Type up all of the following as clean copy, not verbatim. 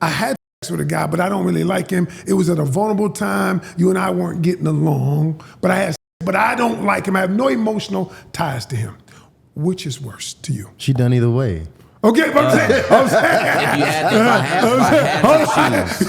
I had sex with a guy, but I don't really like him. It was at a vulnerable time. You and I weren't getting along, but I don't like him. I have no emotional ties to him. Which is worse to you? She done either way. Okay, but I'm saying. If you had to choose.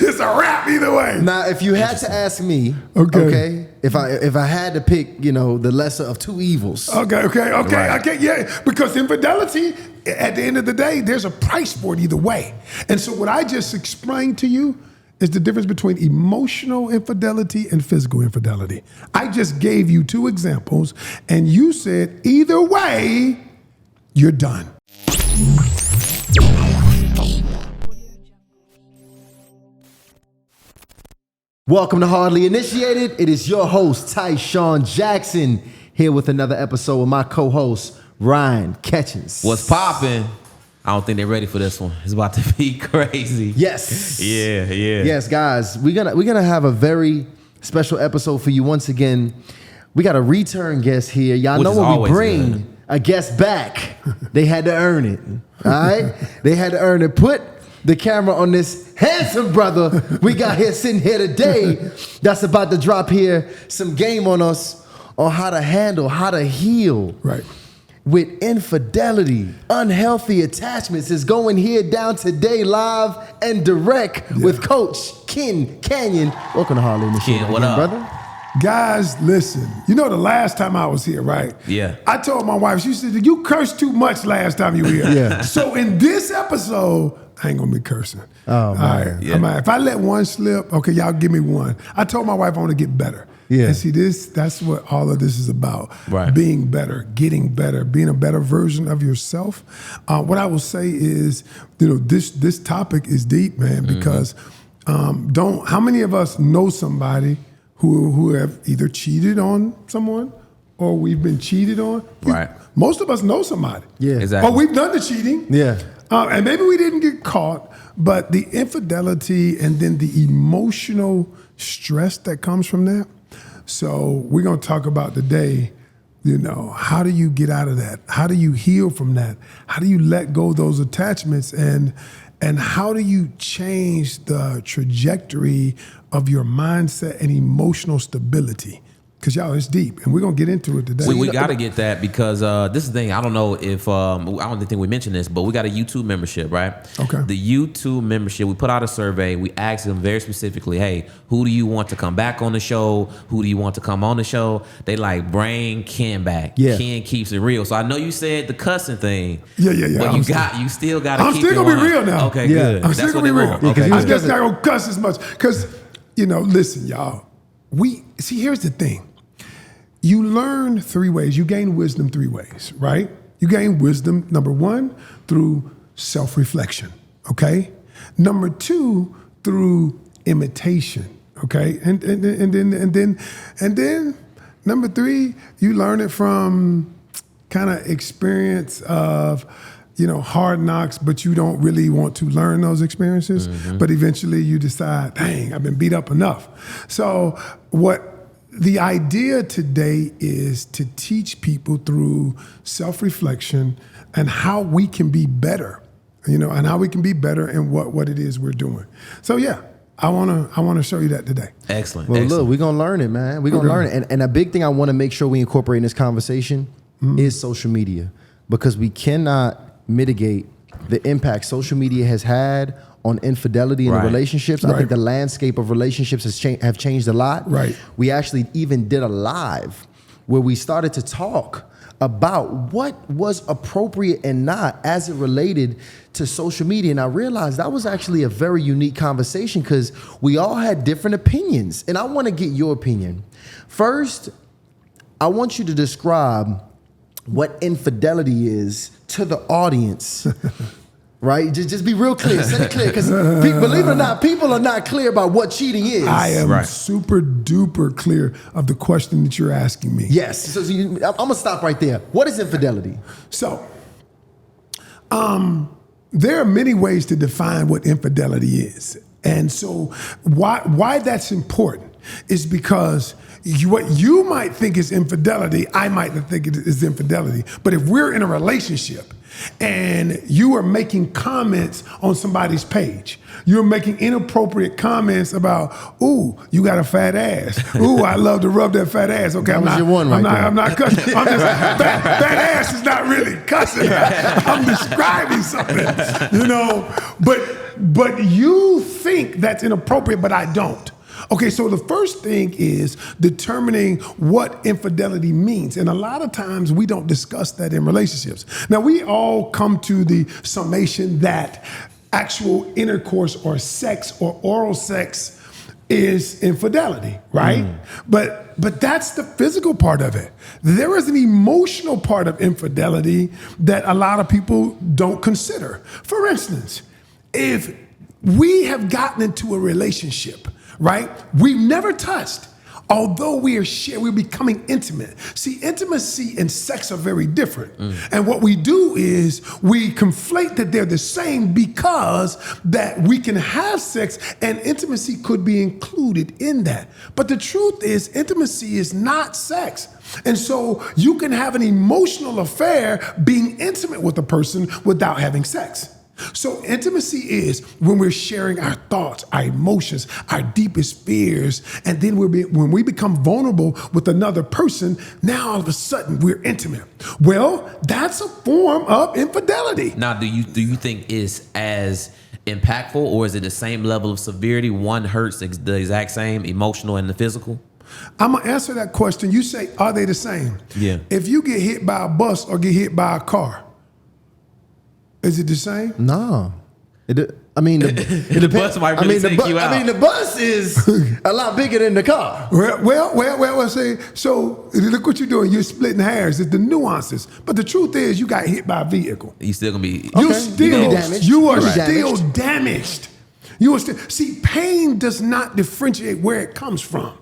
It's a wrap either way. Now, if you had to ask me, okay, if I had to pick, the lesser of two evils. Okay, Right. yeah, because infidelity, at the end of the day, there's a price for it either way. And so what I just explained to you is the difference between emotional infidelity and physical infidelity. I just gave you two examples, and you said either way, you're done. Welcome to Hardly Initiated. It is your host, Tyshawn Jackson, here with another episode with my co-host, Ryan Catchings. What's poppin'? I don't think they're ready for this one. It's about to be crazy. Yes. Yeah. Yes, guys. We're gonna have a very special episode for you once again. We got a return guest here. Y'all Which know is when we always bring good. a guest back, they had to earn it. All right? They had to earn it. Put the camera on this handsome brother we got here sitting here today that's about to drop here some game on us on how to handle, how to heal. Right. With infidelity, unhealthy attachments is going here down today live and direct with Coach Ken Canyon. Welcome to Hardly Initiated, Ken, what up? brother? Guys, listen. You know the last time I was here, right? Yeah. I told my wife, she said, you cursed too much last time you were here. Yeah. So in this episode, I ain't gonna be cursing. Oh, man. All right. Yeah. If I let one slip, okay, y'all give me one. I told my wife I want to get better. Yeah. And see, that's what all of this is about. Right. Being better, getting better, being a better version of yourself. What I will say is, this topic is deep, man, because how many of us know somebody who have either cheated on someone or we've been cheated on? Right. Most of us know somebody. Yeah. Exactly. Or we've done the cheating. Yeah. And maybe we didn't get caught, but the infidelity and then the emotional stress that comes from that. So we're going to talk about today, how do you get out of that? How do you heal from that? How do you let go of those attachments? And how do you change the trajectory of your mindset and emotional stability? Because y'all, it's deep, and we're going to get into it today. We got to get that because this is the thing. I don't know if, I don't think we mentioned this, but we got a YouTube membership, right? Okay. The YouTube membership, we put out a survey. We asked them very specifically, hey, who do you want to come back on the show? Who do you want to come on the show? They like, bring Ken back. Yeah. Ken keeps it real. So I know you said the cussing thing. Yeah. But you still got to I'm keep still it going to be 100. real now. Okay, Yeah. good. I'm still That's going what to be they real. want. Okay, I'm good. just not going to cuss as much. Because, listen, y'all. Here's the thing. You learn three ways. You gain wisdom three ways, right? You gain wisdom, number one, through self-reflection, okay? Number two, through imitation, okay? And then number three, you learn it from kind of experience of, hard knocks, but you don't really want to learn those experiences. Mm-hmm. But eventually you decide, dang, I've been beat up enough. So the idea today is to teach people through self-reflection and how we can be better, and how we can be better in what it is we're doing. So yeah, I wanna show you that today. Excellent. Well, Excellent. look, we're going to learn it, man. We're going to learn it. And a big thing I want to make sure we incorporate in this conversation is social media, because we cannot mitigate the impact social media has had on infidelity in the relationships. I think the landscape of relationships have changed a lot. Right. We actually even did a live where we started to talk about what was appropriate and not as it related to social media. And I realized that was actually a very unique conversation because we all had different opinions. And I want to get your opinion. First, I want you to describe what infidelity is to the audience. Right? Just be real clear. Set it clear. Because believe it or not, people are not clear about what cheating is. I am super duper clear of the question that you're asking me. Yes. So I'm going to stop right there. What is infidelity? So, there are many ways to define what infidelity is. And so why that's important is because what you might think is infidelity, I might not think it is infidelity. But if we're in a relationship and you are making comments on somebody's page. You're making inappropriate comments about, ooh, you got a fat ass. Ooh, I love to rub that fat ass. Okay, That was your one right there. I'm not cussing. I'm just, fat ass is not really cussing. I'm describing something, you know. But you think that's inappropriate, but I don't. Okay, so the first thing is determining what infidelity means. And a lot of times we don't discuss that in relationships. Now, we all come to the summation that actual intercourse or sex or oral sex is infidelity, right? But that's the physical part of it. There is an emotional part of infidelity that a lot of people don't consider. For instance, if we have gotten into a relationship, right? We've never touched. Although we're becoming intimate. See, intimacy and sex are very different. And what we do is we conflate that they're the same because that we can have sex and intimacy could be included in that. But the truth is intimacy is not sex. And so you can have an emotional affair being intimate with a person without having sex. So intimacy is when we're sharing our thoughts, our emotions, our deepest fears, and then when we become vulnerable with another person, now all of a sudden we're intimate. Well, that's a form of infidelity. Now, do you think it's as impactful, or is it the same level of severity? One hurts the exact same, emotional and the physical? I'm gonna answer that question. You say, are they the same? Yeah. If you get hit by a bus or get hit by a car, is it the same? No. The bus might really take you out. I mean, the bus is a lot bigger than the car. Well, say, so look what you're doing. You're splitting hairs. It's the nuances. But the truth is you got hit by a vehicle. You still gonna be... You Okay. still, You are right. still damaged. You are still, see, pain does not differentiate where it comes from.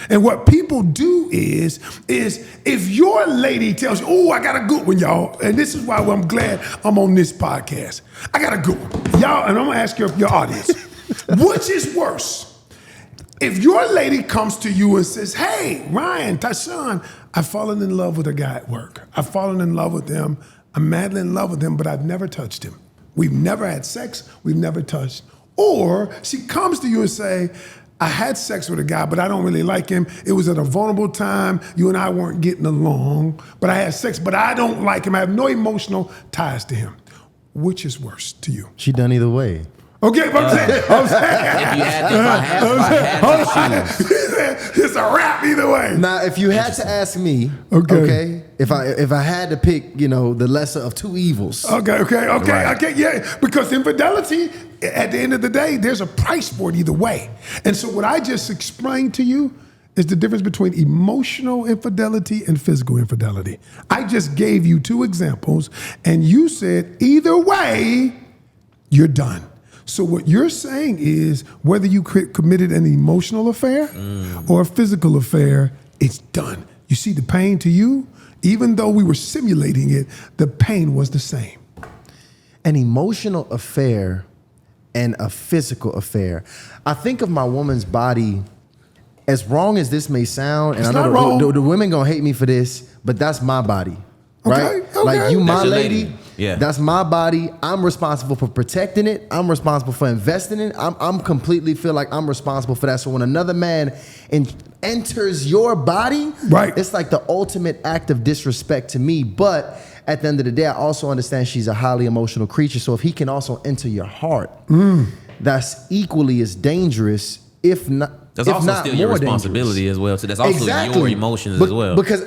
And what people do is if your lady tells you, oh, I got a good one, y'all, and this is why I'm glad I'm on this podcast. I got a good one. Y'all, and I'm gonna ask your audience, which is worse? If your lady comes to you and says, hey, Ryan, Tyshawn, I've fallen in love with a guy at work. I've fallen in love with him. I'm madly in love with him, but I've never touched him. We've never had sex. We've never touched. Or she comes to you and say, I had sex with a guy, but I don't really like him. It was at a vulnerable time. You and I weren't getting along, but I had sex, but I don't like him. I have no emotional ties to him. Which is worse to you? She done either way. Okay, but I'm saying. If I had to choose. It's a wrap either way. Now, if you had to ask me, Okay. if I had to pick, the lesser of two evils. Okay, yeah. Because infidelity, at the end of the day, there's a price for it either way. And so what I just explained to you is the difference between emotional infidelity and physical infidelity. I just gave you two examples, and you said either way, you're done. So what you're saying is whether you committed an emotional affair or a physical affair, it's done. You see the pain to you, even though we were simulating it, the pain was the same. An emotional affair and a physical affair. I think of my woman's body, as wrong as this may sound, and It's I know not wrong. the women gonna hate me for this, but that's my body. Right? Okay. Like you, my That's your lady. lady. Yeah. That's my body. I'm responsible for protecting it. I'm responsible for investing in it. I'm completely feel like I'm responsible for that. So when another man enters your body, Right. it's like the ultimate act of disrespect to me. But at the end of the day, I also understand she's a highly emotional creature. So if he can also enter your heart, that's equally as dangerous, if not. That's if also not still your more responsibility dangerous. as well. So that's also your emotions as well. Because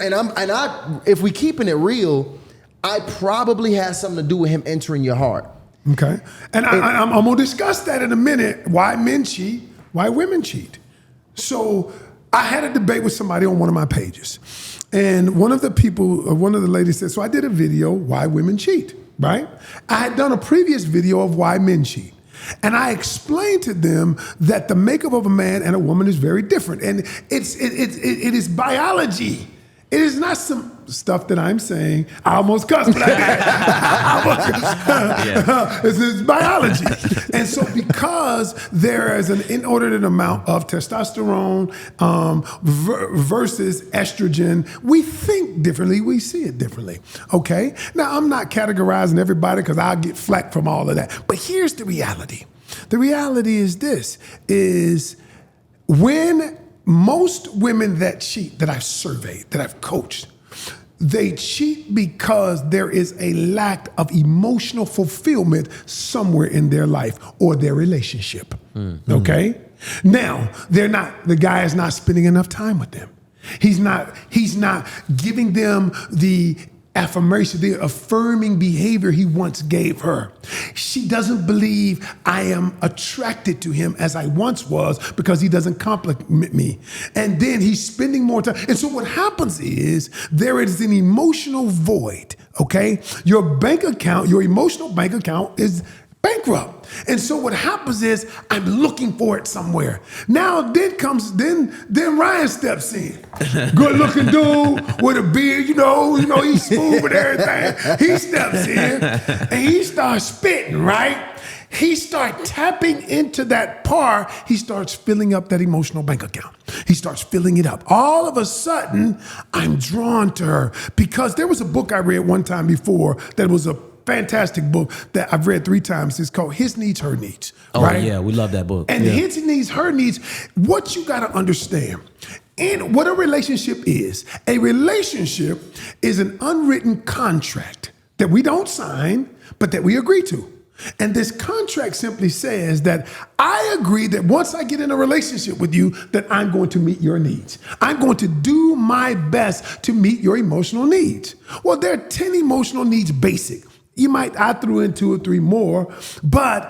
if we keeping it real, I probably had something to do with him entering your heart. Okay. And I'm going to discuss that in a minute, why men cheat, why women cheat. So I had a debate with somebody on one of my pages. And one of the ladies said, so I did a video, why women cheat, right? I had done a previous video of why men cheat. And I explained to them that the makeup of a man and a woman is very different. And it is biology. It is not some stuff that I'm saying. I almost cussed, but this is biology. And so because there is an inordinate amount of testosterone versus estrogen, we think differently, we see it differently, okay? Now, I'm not categorizing everybody because I'll get flack from all of that. But here's the reality. The reality is this, is when most women that cheat, that I've surveyed, that I've coached, they cheat because there is a lack of emotional fulfillment somewhere in their life or their relationship. Okay? Now, the guy is not spending enough time with them. He's not giving them the affirmation, the affirming behavior he once gave her. She doesn't believe I am attracted to him as I once was because he doesn't compliment me. And then he's spending more time. And so what happens is there is an emotional void, okay? Your bank account, your emotional bank account is bankrupt. And so what happens is I'm looking for it somewhere. Now then Ryan steps in. Good looking dude with a beard, you know, he's smooth with everything. He steps in and he starts spitting, right? He starts tapping into that par. He starts filling up that emotional bank account. He starts filling it up. All of a sudden, I'm drawn to her because there was a book I read one time before that was a fantastic book that I've read 3 times. It's called His Needs, Her Needs. Oh, right? yeah, we love that book. And His Needs, Her Needs, what you got to understand, and what a relationship is an unwritten contract that we don't sign, but that we agree to. And this contract simply says that I agree that once I get in a relationship with you, that I'm going to meet your needs. I'm going to do my best to meet your emotional needs. Well, there are 10 emotional needs basic. I threw in 2 or 3 more, but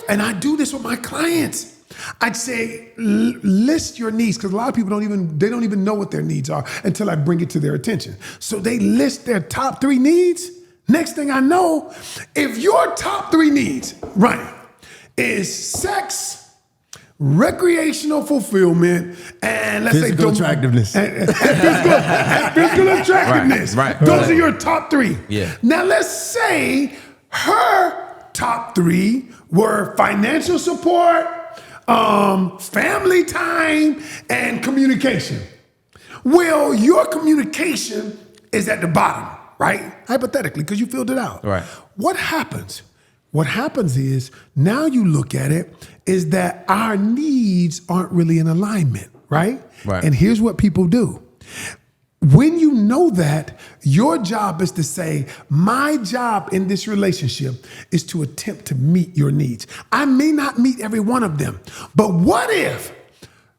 and I do this with my clients, I'd say list your needs, because a lot of people don't even know what their needs are until I bring it to their attention. So they list their top 3 needs. Next thing I know, if your top 3 needs, Ryan, is sex, recreational fulfillment, and let's physical say attractiveness. And physical attractiveness. Right. Those are your top 3. Yeah. Now let's say her top 3 were financial support, family time, and communication. Well, your communication is at the bottom, right? Hypothetically, because you filled it out. Right. What happens? What happens is, now you look at it, is that our needs aren't really in alignment, right? Right. And here's what people do. When you know that, your job is to say, my job in this relationship is to attempt to meet your needs. I may not meet every one of them, but what if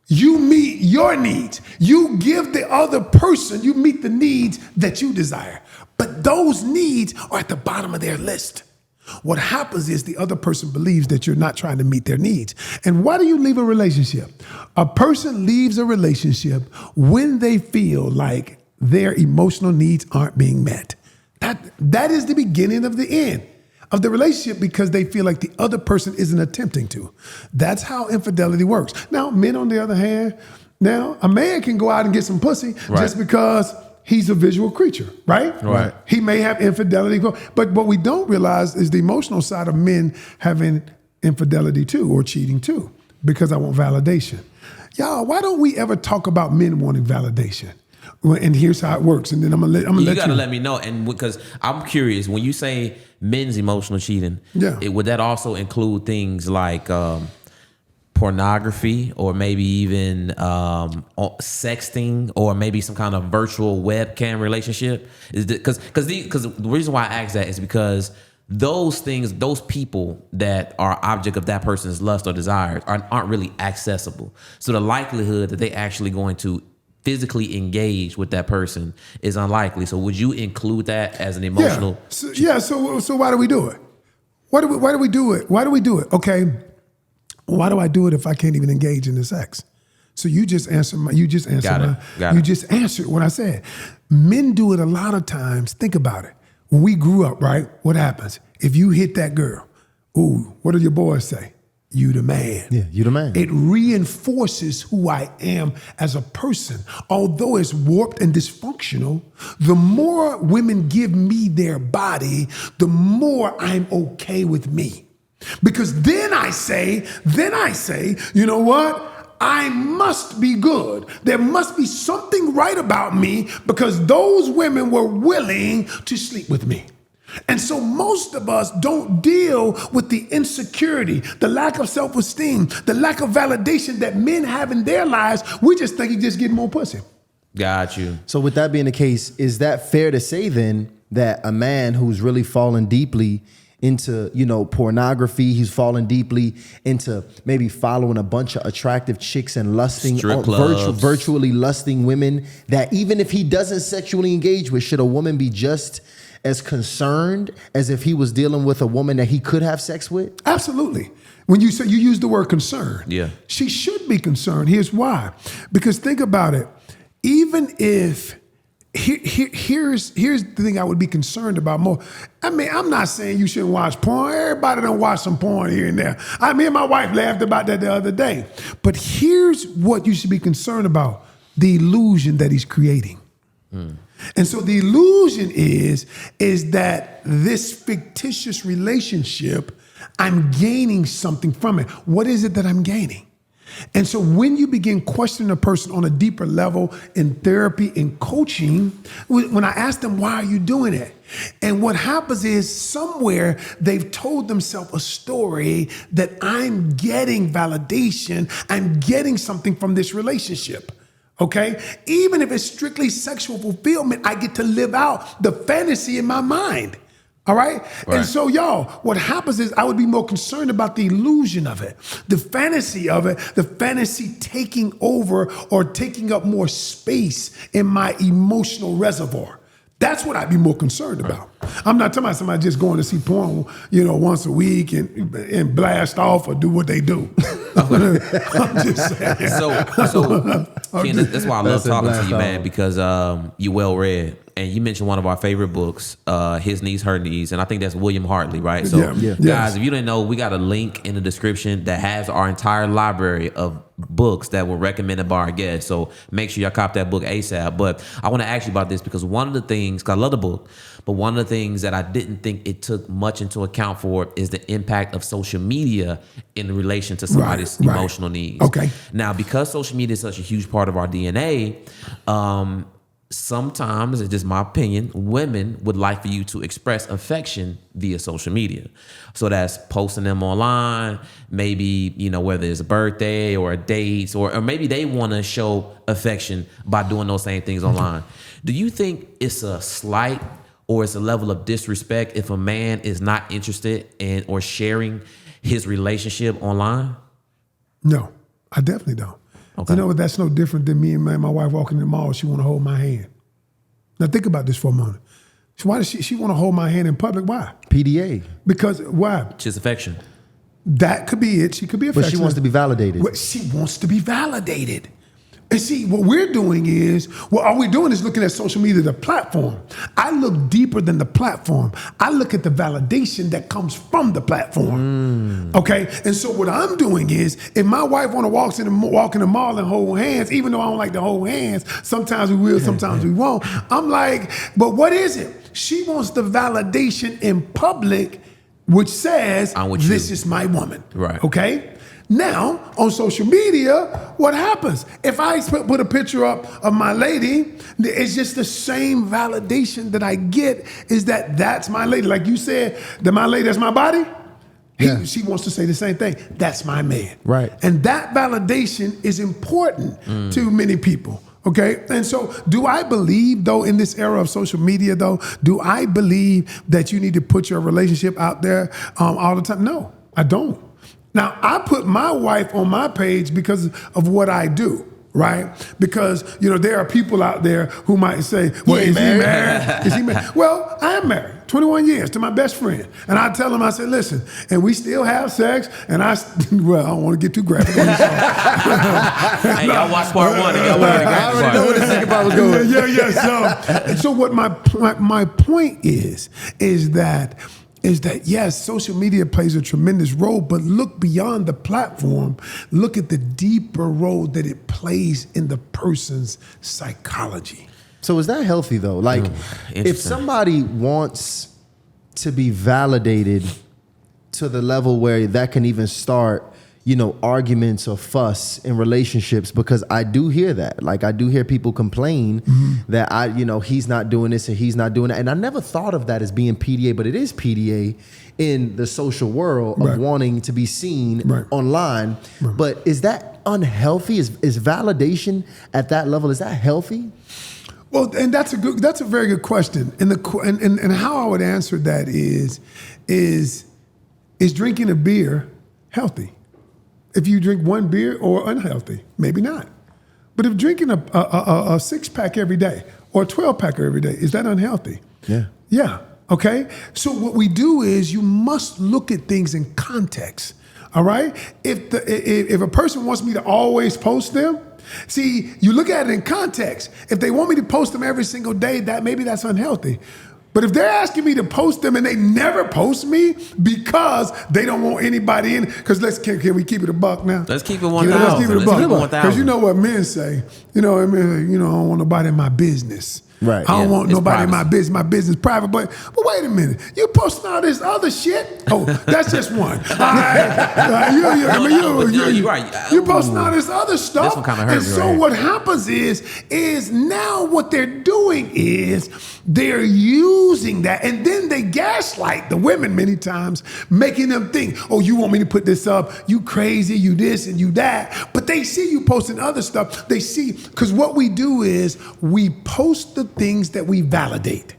you meet your needs? You give the other person, you meet the needs that you desire, but those needs are at the bottom of their list. What happens is the other person believes that you're not trying to meet their needs. And why do you leave a relationship? A person leaves a relationship when they feel like their emotional needs aren't being met. That is the beginning of the end of the relationship, because they feel like the other person isn't attempting to. That's how infidelity works. Now, men, on the other hand, a man can go out and get some pussy just because he's a visual creature, right? Right. He may have infidelity, but what we don't realize is the emotional side of men having infidelity too, or cheating too, because I want validation. Y'all, why don't we ever talk about men wanting validation? Well, and here's how it works, and then I'm gonna let you. You gotta let me know, and because I'm curious, when you say men's emotional cheating, would that also include things like pornography, or maybe even sexting, or maybe some kind of virtual webcam relationship? Is because the reason why I ask that is because those things, those people that are object of that person's lust or desires aren't really accessible. So the likelihood that they actually going to physically engage with that person is unlikely. So would you include that as an emotional? So why do we do it? Why do we do it? Why do we do it? Okay. Why do I do it if I can't even engage in the sex? So you just answered what I said. Men do it a lot of times. Think about it. When we grew up, right? What happens? If you hit that girl, ooh, what do your boys say? you the man. Yeah, you the man. It reinforces who I am as a person. Although it's warped and dysfunctional, the more women give me their body, the more I'm okay with me. Because then I say, you know what? I must be good. There must be something right about me because those women were willing to sleep with me. And so most of us don't deal with the insecurity, the lack of self-esteem, the lack of validation that men have in their lives. We just think he's just getting more pussy. Got you. So with that being the case, is that fair to say then that a man who's really fallen deeply into, pornography, he's fallen deeply into maybe following a bunch of attractive chicks and lusting, virtually lusting women, that even if he doesn't sexually engage with, should a woman be just as concerned as if he was dealing with a woman that he could have sex with? Absolutely. When you say, you use the word concern, yeah, she should be concerned. Here's why. Because think about it. Even if here's the thing I would be concerned about more. I mean, I'm not saying you shouldn't watch porn. Everybody done watch some porn here and there. Me and my wife laughed about that the other day. But here's what you should be concerned about: the illusion that he's creating. And so the illusion is that this fictitious relationship, I'm gaining something from it. What is it that I'm gaining? And so when you begin questioning a person on a deeper level in therapy, in coaching, when I ask them, why are you doing it? And what happens is somewhere they've told themselves a story that I'm getting validation, I'm getting something from this relationship. Okay? Even if it's strictly sexual fulfillment, I get to live out the fantasy in my mind. All right? And so, y'all, what happens is I would be more concerned about the illusion of it, the fantasy of it, the fantasy taking over or taking up more space in my emotional reservoir. That's what I'd be more concerned about. I'm not talking about somebody just going to see porn, once a week and blast off or do what they do. I'm just saying. So Ken, that's why I love talking to you, man, because you well read. And you mentioned one of our favorite books, His Knees, Her Knees, and I think that's William Hartley, right? So, guys, if you didn't know, we got a link in the description that has our entire library of books that were recommended by our guests. So make sure y'all cop that book ASAP. But I want to ask you about this because one of the things, because I love the book, but one of the things that I didn't think it took much into account for is the impact of social media in relation to somebody's emotional needs. Okay. Now, because social media is such a huge part of our DNA, sometimes, it's just my opinion, women would like for you to express affection via social media. So that's posting them online, maybe, whether it's a birthday or a date, or maybe they want to show affection by doing those same things online. Do you think it's a slight or it's a level of disrespect if a man is not interested in or sharing his relationship online? No, I definitely don't. Okay. That's no different than me and my wife walking in the mall. She want to hold my hand. Now think about this for a moment. Why does she want to hold my hand in public? Why? PDA. Because why? Just affection. That could be it. She could be affectionate. But she wants to be validated. She wants to be validated. And see, what we're doing is, all we're doing is looking at social media, the platform. I look deeper than the platform. I look at the validation that comes from the platform. Okay? And so what I'm doing is, if my wife want to walk in the mall and hold hands, even though I don't like to hold hands, sometimes we will, sometimes we won't. I'm like, but what is it? She wants the validation in public, which says, this is my woman. Right. Okay? Now, on social media, what happens? If I put a picture up of my lady, it's just the same validation that I get is that that's my lady. Like you said, that my lady, that's my body. She wants to say the same thing. That's my man. Right. And that validation is important to many people. Okay. And so do I believe, though, in this era of social media, though, do I believe that you need to put your relationship out there all the time? No, I don't. Now, I put my wife on my page because of what I do, right? Because, there are people out there who might say, well, is he married? Is he married? Well, I am married, 21 years, to my best friend. And I tell him, I said, listen, and we still have sex, and I don't want to get too graphic on this song. Hey, y'all watch part one. I already know where the second part was going. So what my point is that is that, yes, social media plays a tremendous role, but look beyond the platform. Look at the deeper role that it plays in the person's psychology. So is that healthy though? Like, if somebody wants to be validated to the level where that can even start, arguments or fuss in relationships, because I do hear that. Like, I do hear people complain that he's not doing this and he's not doing that. And I never thought of that as being PDA, but it is PDA in the social world of wanting to be seen online. But is that unhealthy? Is validation at that level, is that healthy? Well, and that's a very good question. And how I would answer that is drinking a beer healthy? If you drink one beer, or unhealthy? Maybe not. But if drinking a 6-pack every day or a 12-pack every day, is that unhealthy? Yeah. Yeah. Okay. So what we do is you must look at things in context. All right. If a person wants me to always post them, see, you look at it in context. If they want me to post them every single day, maybe that's unhealthy. But if they're asking me to post them and they never post me because they don't want anybody in, because can we keep it a buck now? Let's keep it 1,000. Let's keep it a buck. 1,000. Because you know what men say. I don't want nobody in my business. Right. I don't want nobody in my business. My business private. But wait a minute. You posting all this other shit? Oh, that's just one. All right. You're right. You posting all this other stuff. This one kind of hurt me. And so what happens is now what they're doing is they're using that, and then they gaslight the women many times, making them think, oh, you want me to put this up? You crazy, you this and you that. But they see you posting other stuff. They see, because what we do is we post the things that we validate.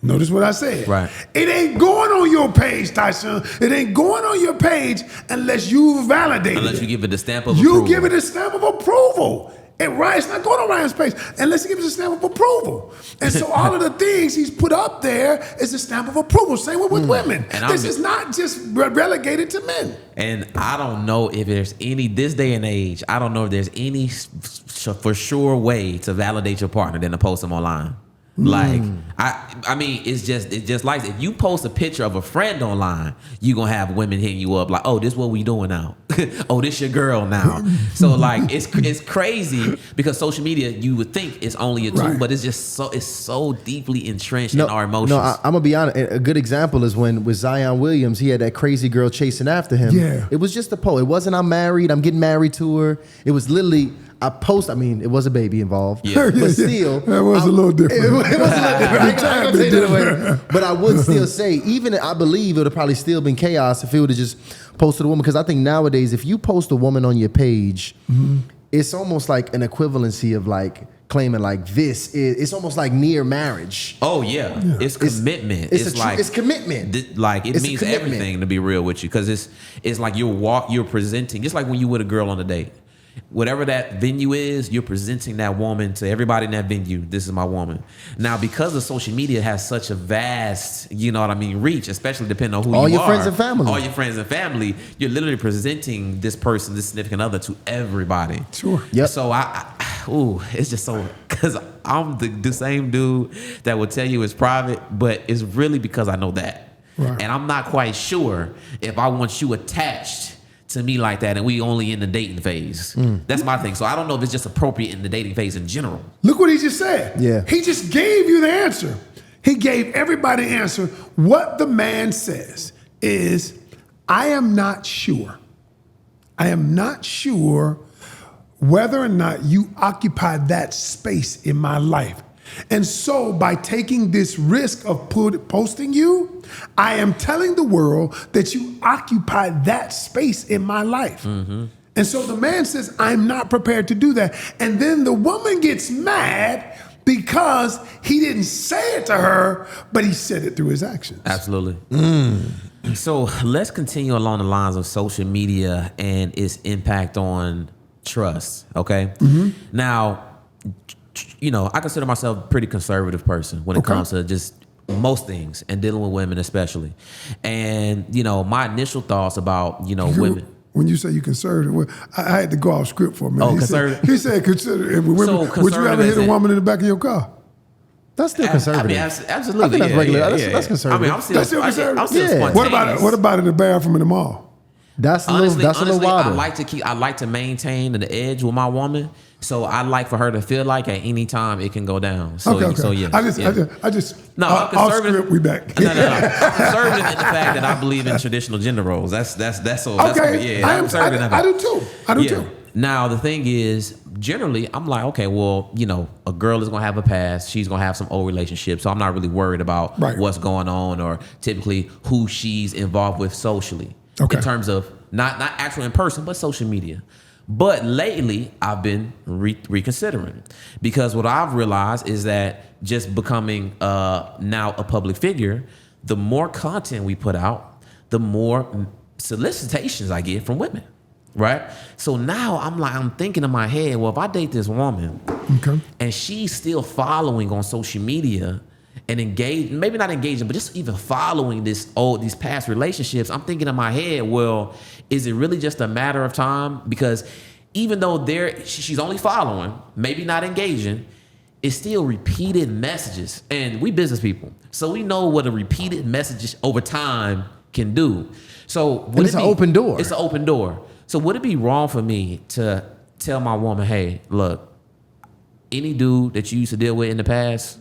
Notice what I said. Right. It ain't going on your page, Tyson. It ain't going on your page unless you validate it. Unless you give it the stamp of approval. You give it a stamp of approval. And Ryan's not going on Ryan's page unless he gives a stamp of approval. And so all of the things he's put up there is a stamp of approval. Same with women. And this is not just relegated to men. And I don't know if there's this day and age, I don't know if there's any for sure way to validate your partner than to post them online. Like, I mean, it's just like, if you post a picture of a friend online, you gonna have women hitting you up like, oh, this what we doing now? Oh, this your girl now. So like, it's crazy because social media, you would think it's only a tool, but it's just so deeply entrenched in our emotions. No, I'm gonna be honest. A good example is when with Zion Williams, he had that crazy girl chasing after him. Yeah. It was just a post. It wasn't I'm married, I'm getting married to her. It was literally it was a baby involved. Yeah. But still. That was a little different. It was a little different. I can't take that away. But I would still say, I believe it would have probably still been chaos if it would have just posted a woman. Because I think nowadays, if you post a woman on your page, it's almost like an equivalency of like claiming like it's almost like near marriage. Oh yeah. It's commitment. It's commitment. It means everything, to be real with you, because it's like you're presenting, just like when you with a girl on a date. Whatever that venue is, you're presenting that woman to everybody in that venue. This is my woman. Now, because of social media has such a vast, reach, especially depending on who you are. All your friends and family. All your friends and family. You're literally presenting this person, this significant other, to everybody. Sure. Yep. So it's just so, because I'm the same dude that will tell you it's private, but it's really because I know that. Right. And I'm not quite sure if I want you attached to me like that, and we only in the dating phase. That's my thing. So I don't know if it's just appropriate in the dating phase in general. Look what he just said. Yeah. He just gave you the answer. He gave everybody the answer. What the man says is, I am not sure. I am not sure whether or not you occupy that space in my life. And so by taking this risk of posting you, I am telling the world that you occupy that space in my life. And so the man says, I'm not prepared to do that. And then the woman gets mad because he didn't say it to her, but he said it through his actions. Absolutely. So let's continue along the lines of social media and its impact on trust, okay? Now, I consider myself a pretty conservative person when it comes to just most things and dealing with women especially. And, my initial thoughts about, women. When you say you conservative, I had to go off script for a minute. Oh, conservative? He said conservative. Women, would you ever hit a woman in the back of your car? That's still conservative. I mean, absolutely. I think that's regular. That's conservative. I mean, I'm still Yeah. spontaneous. What about in the bathroom in the mall? That's a Honestly, little wilder. I like to maintain the edge with my woman. So I like for her to feel like at any time it can go down. So, Okay. so yeah. I just No, I'm off conservative. script, we back. No. I'm conservative in the fact that I believe in traditional gender roles. That's Okay. yeah. I'm conservative in that I do fact. too. I do too. Now the thing is, generally, I'm like, okay, well, a girl is gonna have a past. She's gonna have some old relationships, so I'm not really worried about what's going on or typically who she's involved with socially. Okay. In terms of not actual in person, but social media. But lately, I've been reconsidering because what I've realized is that just becoming now a public figure, the more content we put out, the more solicitations I get from women, right? So now I'm thinking in my head, well, if I date this woman and she's still following on social media and maybe not engaging, but just even following these past relationships, I'm thinking in my head, well, is it really just a matter of time? Because even though she's only following, maybe not engaging, it's still repeated messages. And we business people, so we know what a repeated message over time can do. So it's an open door. It's an open door. So would it be wrong for me to tell my woman, hey, look, any dude that you used to deal with in the past,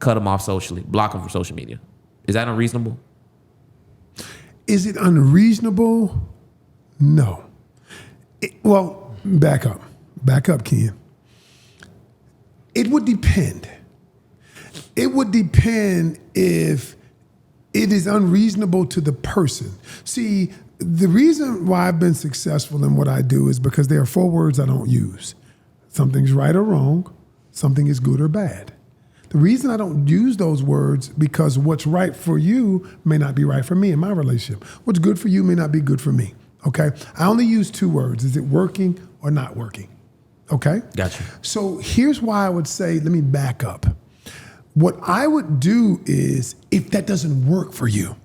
cut them off socially, block them from social media? Is that unreasonable? Is it unreasonable? No. Well, back up, Ken. It would depend. It would depend if it is unreasonable to the person. See, the reason why I've been successful in what I do is because there are 4 words I don't use. Something's right or wrong, something is good or bad. The reason I don't use those words because what's right for you may not be right for me in my relationship. What's good for you may not be good for me, okay? I only use 2 words. Is it working or not working? Okay? Gotcha. So here's why I would say, let me back up. What I would do is, if that doesn't work for you,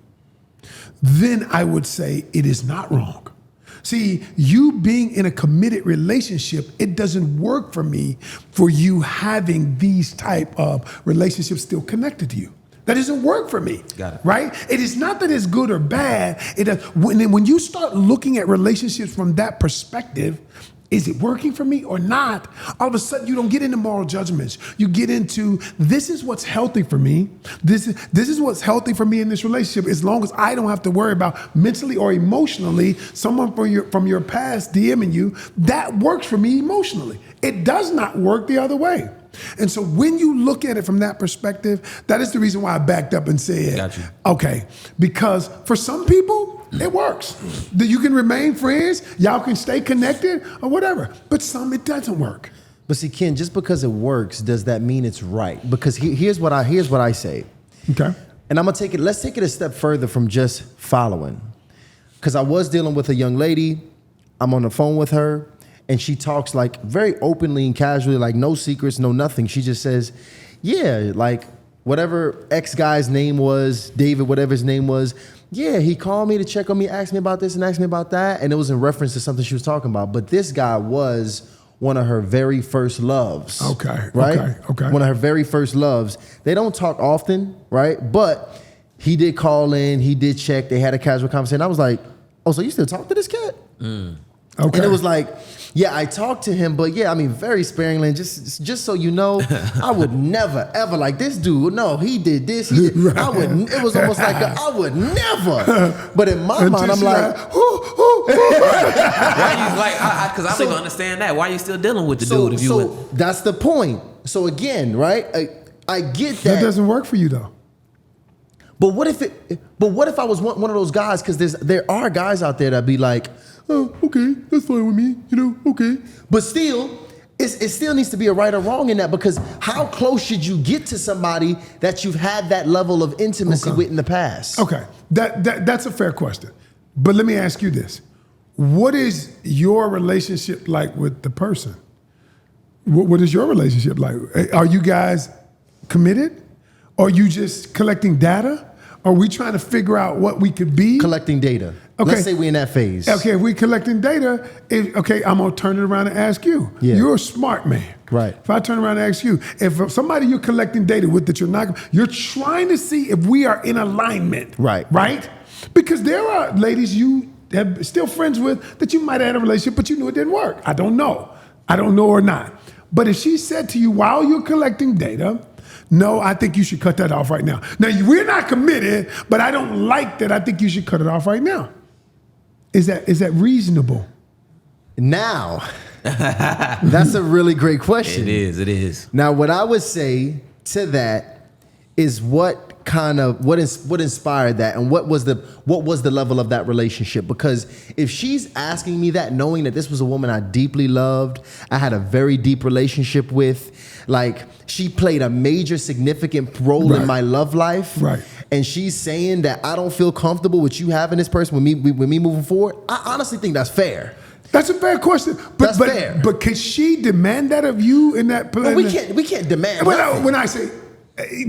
then I would say it is not wrong. See, you being in a committed relationship, it doesn't work for me for you having these type of relationships still connected to you. That doesn't work for me. Got it. Right? It is not that it's good or bad. When you start looking at relationships from that perspective, is it working for me or not? All of a sudden, you don't get into moral judgments. You get into, this is what's healthy for me. This is what's healthy for me in this relationship, as long as I don't have to worry about mentally or emotionally someone from your past DMing you. That works for me emotionally. It does not work the other way. And so when you look at it from that perspective, that is the reason why I backed up and said, okay, because for some people, it works. That you can remain friends, y'all can stay connected or whatever. But some, it doesn't work. But see, Ken, just because it works, does that mean it's right? Because here's what I say. Okay. And let's take it a step further from just following. Because I was dealing with a young lady. I'm on the phone with her. And she talks like very openly and casually, like no secrets, no nothing. She just says, yeah, like whatever ex guy's name was, David, whatever his name was, yeah, he called me to check on me, asked me about this and asked me about that. And it was in reference to something she was talking about. But this guy was one of her very first loves. Okay. Right? Okay. One of her very first loves. They don't talk often, right? But he did call in, he did check, they had a casual conversation. I was like, oh, so you still talk to this cat? Okay. And it was like, yeah, I talked to him, but yeah, I mean, very sparingly. And just so you know, I would never, ever like this dude. No, he did this. He did. Right. I would. It was almost like I would never. But in my mind, I'm like, Why you like? Because I don't even understand that. Why are you still dealing with the dude? If you would, that's the point. So again, right? I get that. That doesn't work for you though. But what if I was one of those guys? Because there are guys out there that be like, oh, okay, that's fine with me, okay. But still, it still needs to be a right or wrong in that, because how close should you get to somebody that you've had that level of intimacy with in the past? Okay, that's a fair question. But let me ask you this. What is your relationship like with the person? What is your relationship like? Are you guys committed? Are you just collecting data? Are we trying to figure out what we could be? Collecting data. Okay. Let's say we're in that phase. Okay, if we're collecting data, I'm going to turn it around and ask you. Yeah. You're a smart man. Right. If I turn around and ask you, if somebody you're collecting data with that you're trying to see if we are in alignment. Right. Right? Because there are ladies you have still friends with that you might have had a relationship, but you knew it didn't work. I don't know or not. But if she said to you while you're collecting data, no, I think you should cut that off right now. Now, we're not committed, but I don't like that. I think you should cut it off right now. Is that reasonable? Now, that's a really great question. It is. Now, what I would say to that is what inspired that, and what was the level of that relationship? Because if she's asking me that, knowing that this was a woman I deeply loved, I had a very deep relationship with, like she played a major significant role in my love life, right? And she's saying that I don't feel comfortable with you having this person with me moving forward, I honestly think that's fair. That's a fair question. But fair. But could she demand that of you in that place? Well, we can't demand. When I say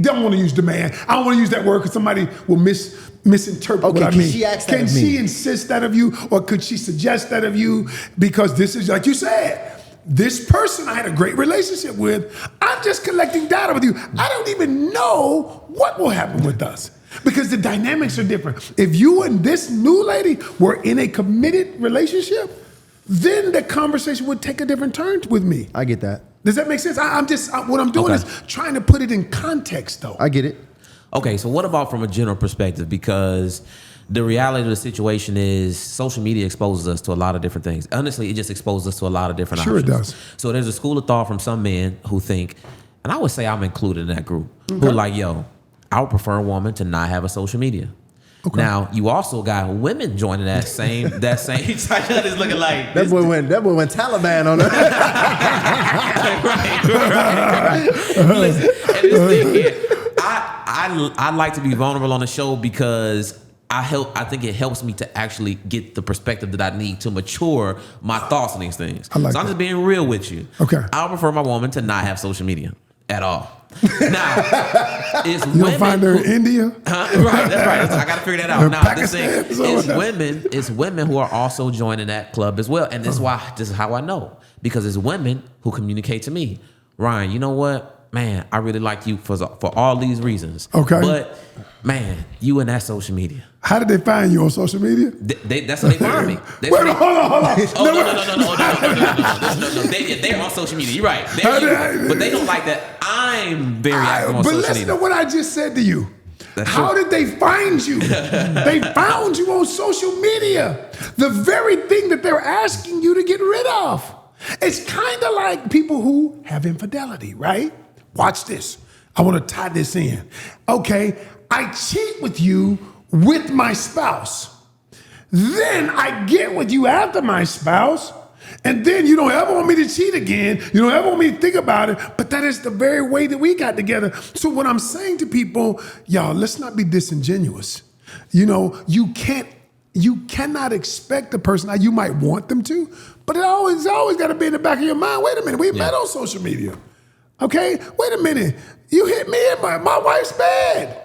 don't want to use demand, I don't want to use that word because somebody will misinterpret what I mean. She ask that Can of me? she insist that of you, or could she suggest that of you? Because this is, like you said, this person I had a great relationship with. I'm just collecting data with you. I don't even know what will happen with us because the dynamics are different. If you and this new lady were in a committed relationship, then the conversation would take a different turn with me. I get that. Does that make sense? What I'm doing is trying to put it in context, though. I get it. Okay, so what about from a general perspective? Because the reality of the situation is social media exposes us to a lot of different things. Honestly, it just exposes us to a lot of different options. Sure it does. So there's a school of thought from some men who think, and I would say I'm included in that group, who are like, yo, I would prefer a woman to not have a social media. Okay. Now you also got women joining that same side. Is looking like that boy went Taliban on her. right. Listen, and this thing here, I like to be vulnerable on the show because I think it helps me to actually get the perspective that I need to mature my thoughts on these things. I'm just being real with you. Okay. I prefer my woman to not have social media at all. Now, it's you don't find her in India? Right, that's right. I got to figure that out. Now, this thing, it's women who are also joining that club as well. And this is how I know. Because it's women who communicate to me, Ryan, you know what? Man, I really like you for all these reasons. Okay. But, man, you in that social media. How did they find you on social media? That's how they find me. Hold on. No. They're on social media. You're right. But they don't like that I'm very active on social media. But listen to what I just said to you. How did they find you? They found you on social media. The very thing that they're asking you to get rid of. It's kind of like people who have infidelity, right? Watch this. I want to tie this in. Okay, I cheat with you with my spouse. Then I get with you after my spouse, and then you don't ever want me to cheat again. You don't ever want me to think about it, but that is the very way that we got together. So what I'm saying to people, y'all, let's not be disingenuous. You know, you cannot expect the person, you might want them to, but it always got to be in the back of your mind. Wait a minute, we met on social media. Okay, wait a minute. You hit me in my wife's bed.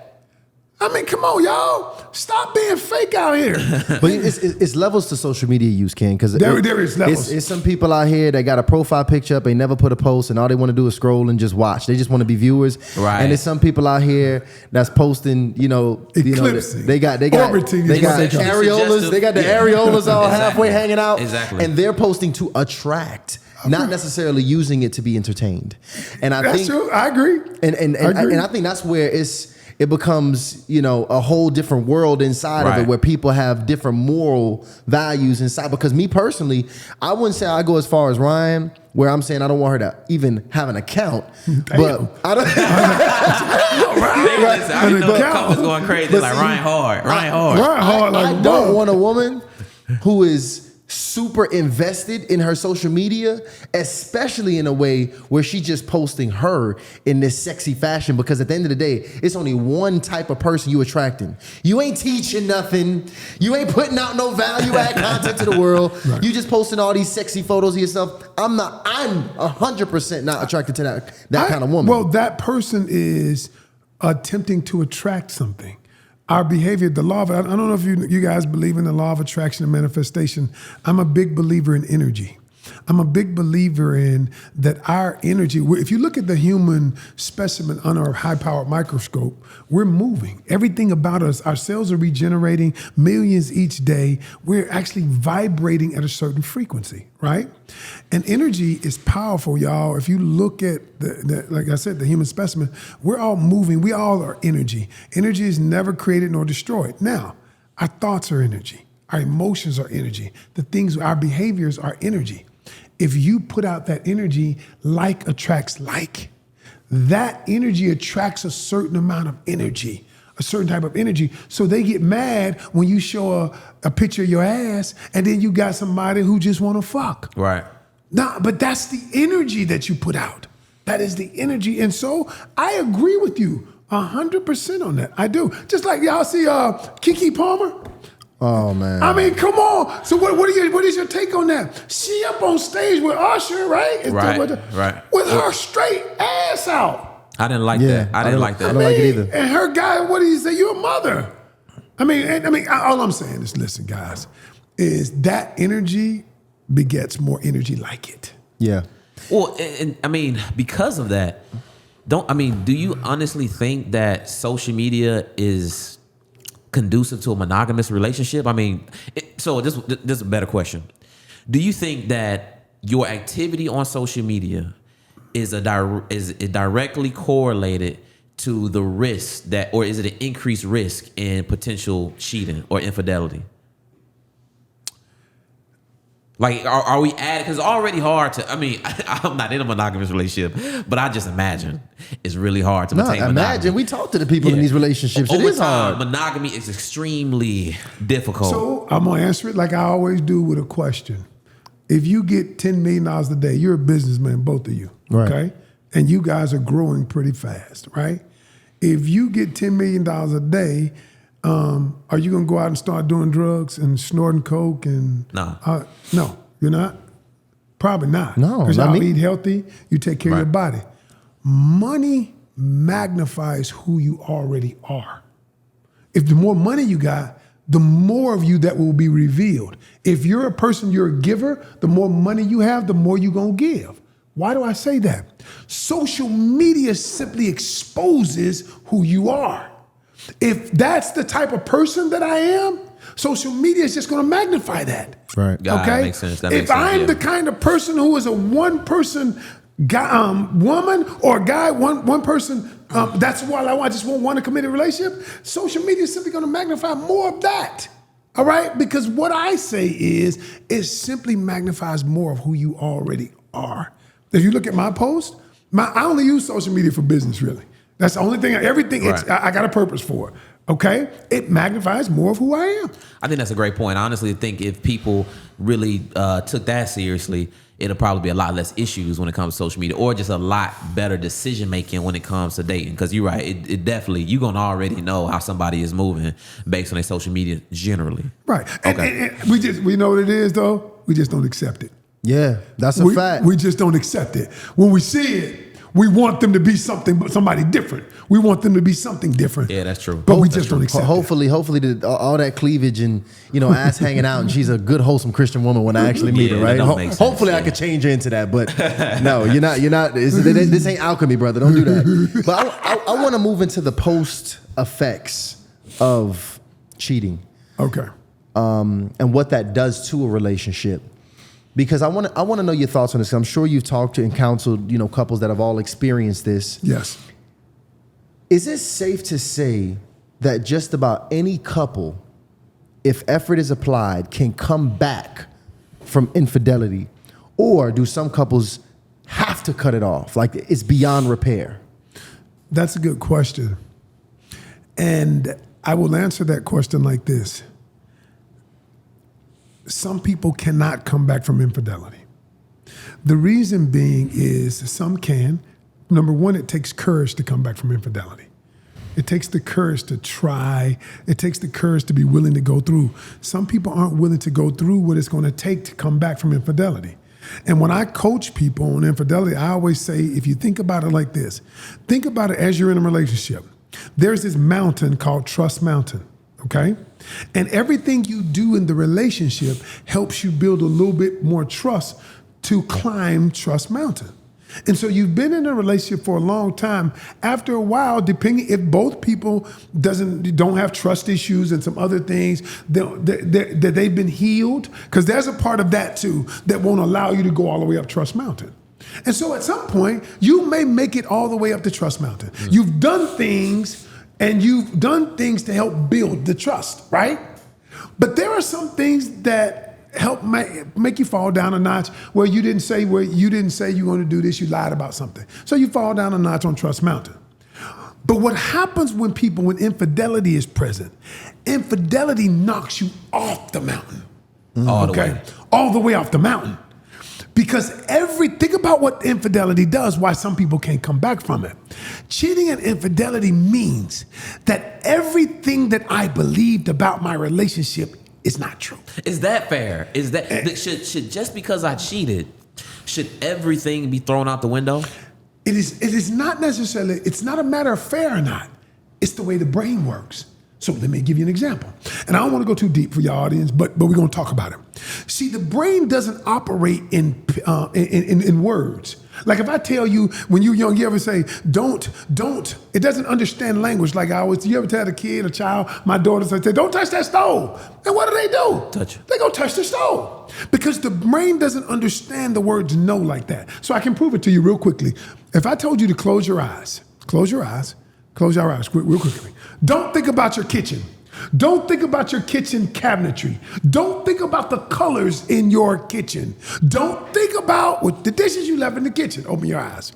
I mean, come on, y'all. Stop being fake out here. But it's levels to social media use, Ken. Because there is levels. It's some people out here that got a profile picture up, they never put a post, and all they want to do is scroll and just watch. They just want to be viewers. Right. And there's some people out here that's posting, Eclipsing. they got Orbiting. They got areolas. They got the areolas all halfway hanging out. Exactly. And they're posting to attract. Not necessarily using it to be entertained. And I think that's true. I agree. And I think that's where it becomes, a whole different world inside of it, where people have different moral values inside. Because me personally, I wouldn't say I go as far as Ryan, where I'm saying I don't want her to even have an account. But I don't. I know the comments going crazy. Like Ryan hard. I don't want a woman who is super invested in her social media, especially in a way where she's just posting her in this sexy fashion, because at the end of the day, it's only one type of person you attracting. You ain't teaching nothing. You ain't putting out no value add content to the world. Right. You just posting all these sexy photos of yourself. I'm 100% not attracted to that kind of woman. Well, that person is attempting to attract something. our behavior, the law of, I don't know if you guys believe in the law of attraction and manifestation. I'm a big believer in energy. I'm a big believer in that our energy, if you look at the human specimen under a high-powered microscope, we're moving. Everything about us, our cells are regenerating millions each day. We're actually vibrating at a certain frequency, right? And energy is powerful, y'all. If you look at, like I said, the human specimen, we're all moving. We all are energy. Energy is never created nor destroyed. Now, our thoughts are energy. Our emotions are energy. The things, our behaviors are energy. If you put out that energy, like attracts like. That energy attracts a certain amount of energy, a certain type of energy. So they get mad when you show a picture of your ass and then you got somebody who just want to fuck. Right. Nah, but that's the energy that you put out. That is the energy. And so I agree with you 100% on that. I do. Just like y'all see Keke Palmer. Oh man! I mean, come on. So what is your take on that? She up on stage with Usher, right? Right. With her straight ass out. I didn't like that. I didn't like that. I don't like it either. And her guy, what did he say? You're a mother. I mean, all I'm saying is, listen, guys, is that energy begets more energy like it. Yeah. Well, and I mean, because of that, do you honestly think that social media is conducive to a monogamous relationship? I mean, so this is a better question. Do you think that your activity on social media is directly correlated to the risk or is it an increased risk in potential cheating or infidelity? Like, are we adding? Because it's already hard to. I mean, I'm not in a monogamous relationship, but I just imagine it's really hard to maintain monogamy. Imagine we talk to the people in these relationships. Over it is time, hard. monogamy is extremely difficult. So I'm gonna answer it like I always do with a question. If you get $10 million a day, you're a businessman, both of you, right. Okay? And you guys are growing pretty fast, right? If you get $10 million a day, are you gonna go out and start doing drugs and snorting coke and? No. No, you're not. Probably not. No, because not y'all me. eat healthy. You take care of your body. Money magnifies who you already are. If the more money you got, the more of you that will be revealed. If you're a person, you're a giver. The more money you have, the more you're gonna give. Why do I say that? Social media simply exposes who you are. If that's the type of person that I am, social media is just going to magnify that. Right. God, Okay. that makes sense. If I'm the kind of person who is a one-person guy, woman or guy, one person, that's why I just want a committed relationship. Social media is simply going to magnify more of that. All right, because what I say is, it simply magnifies more of who you already are. If you look at my post, I only use social media for business, really. That's the only thing. Everything, Right. I got a purpose for it. Okay, it magnifies more of who I am. I think that's a great point. I honestly think if people really took that seriously, it'll probably be a lot less issues when it comes to social media, or just a lot better decision making when it comes to dating. Because you're right, it definitely, you're gonna already know how somebody is moving based on their social media generally. Right. Okay. And we know what it is though. We just don't accept it. Yeah, that's a fact. We just don't accept it. When we see it, we want them to be somebody different. We want them to be something different. Yeah, that's true. But we just don't accept it. Hopefully, all that cleavage and ass hanging out, and she's a good, wholesome Christian woman when I actually meet her, Yeah, right? that don't make sense, Hopefully, I could change her into that. But no, you're not. This ain't alchemy, brother. Don't do that. But I want to move into the post effects of cheating. Okay. And what that does to a relationship. Because I want to know your thoughts on this. I'm sure you've talked to and counseled, couples that have all experienced this. Yes. Is it safe to say that just about any couple, if effort is applied, can come back from infidelity? Or do some couples have to cut it off? Like it's beyond repair? That's a good question. And I will answer that question like this. Some people cannot come back from infidelity. The reason being is some can. Number one, it takes courage to come back from infidelity. It takes the courage to try. It takes the courage to be willing to go through. Some people aren't willing to go through what it's going to take to come back from infidelity. And when I coach people on infidelity, I always say, if you think about it like this, think about it as you're in a relationship. there's this mountain called Trust Mountain, okay? And everything you do in the relationship helps you build a little bit more trust to climb Trust Mountain. And so you've been in a relationship for a long time. After a while, depending if both people don't have trust issues and some other things that they've been healed, because there's a part of that too that won't allow you to go all the way up Trust Mountain. And so at some point, you may make it all the way up the Trust Mountain. You've done things to help build the trust, right? But there are some things that help make you fall down a notch where you didn't say you're going to do this, you lied about something. So you fall down a notch on Trust Mountain. But what happens when infidelity is present, infidelity knocks you off the mountain. All the way. All the way off the mountain. Because think about what infidelity does, why some people can't come back from it. Cheating and infidelity means that everything that I believed about my relationship is not true. Is that fair? Is that should just because I cheated, should everything be thrown out the window? It is not necessarily, it's not a matter of fair or not. It's the way the brain works. So let me give you an example. And I don't want to go too deep for your audience, but we're going to talk about it. See, the brain doesn't operate in words. Like if I tell you when you're young, you ever say, don't, it doesn't understand language. Like you ever tell a kid, a child, my daughter say, don't touch that stove. And what do? Touch it. They go touch the stove. Because the brain doesn't understand the words no like that. So I can prove it to you real quickly. If I told you to close your eyes real quickly. Don't think about your kitchen. Don't think about your kitchen cabinetry. Don't think about the colors in your kitchen. Don't think about the dishes you left in the kitchen. Open your eyes.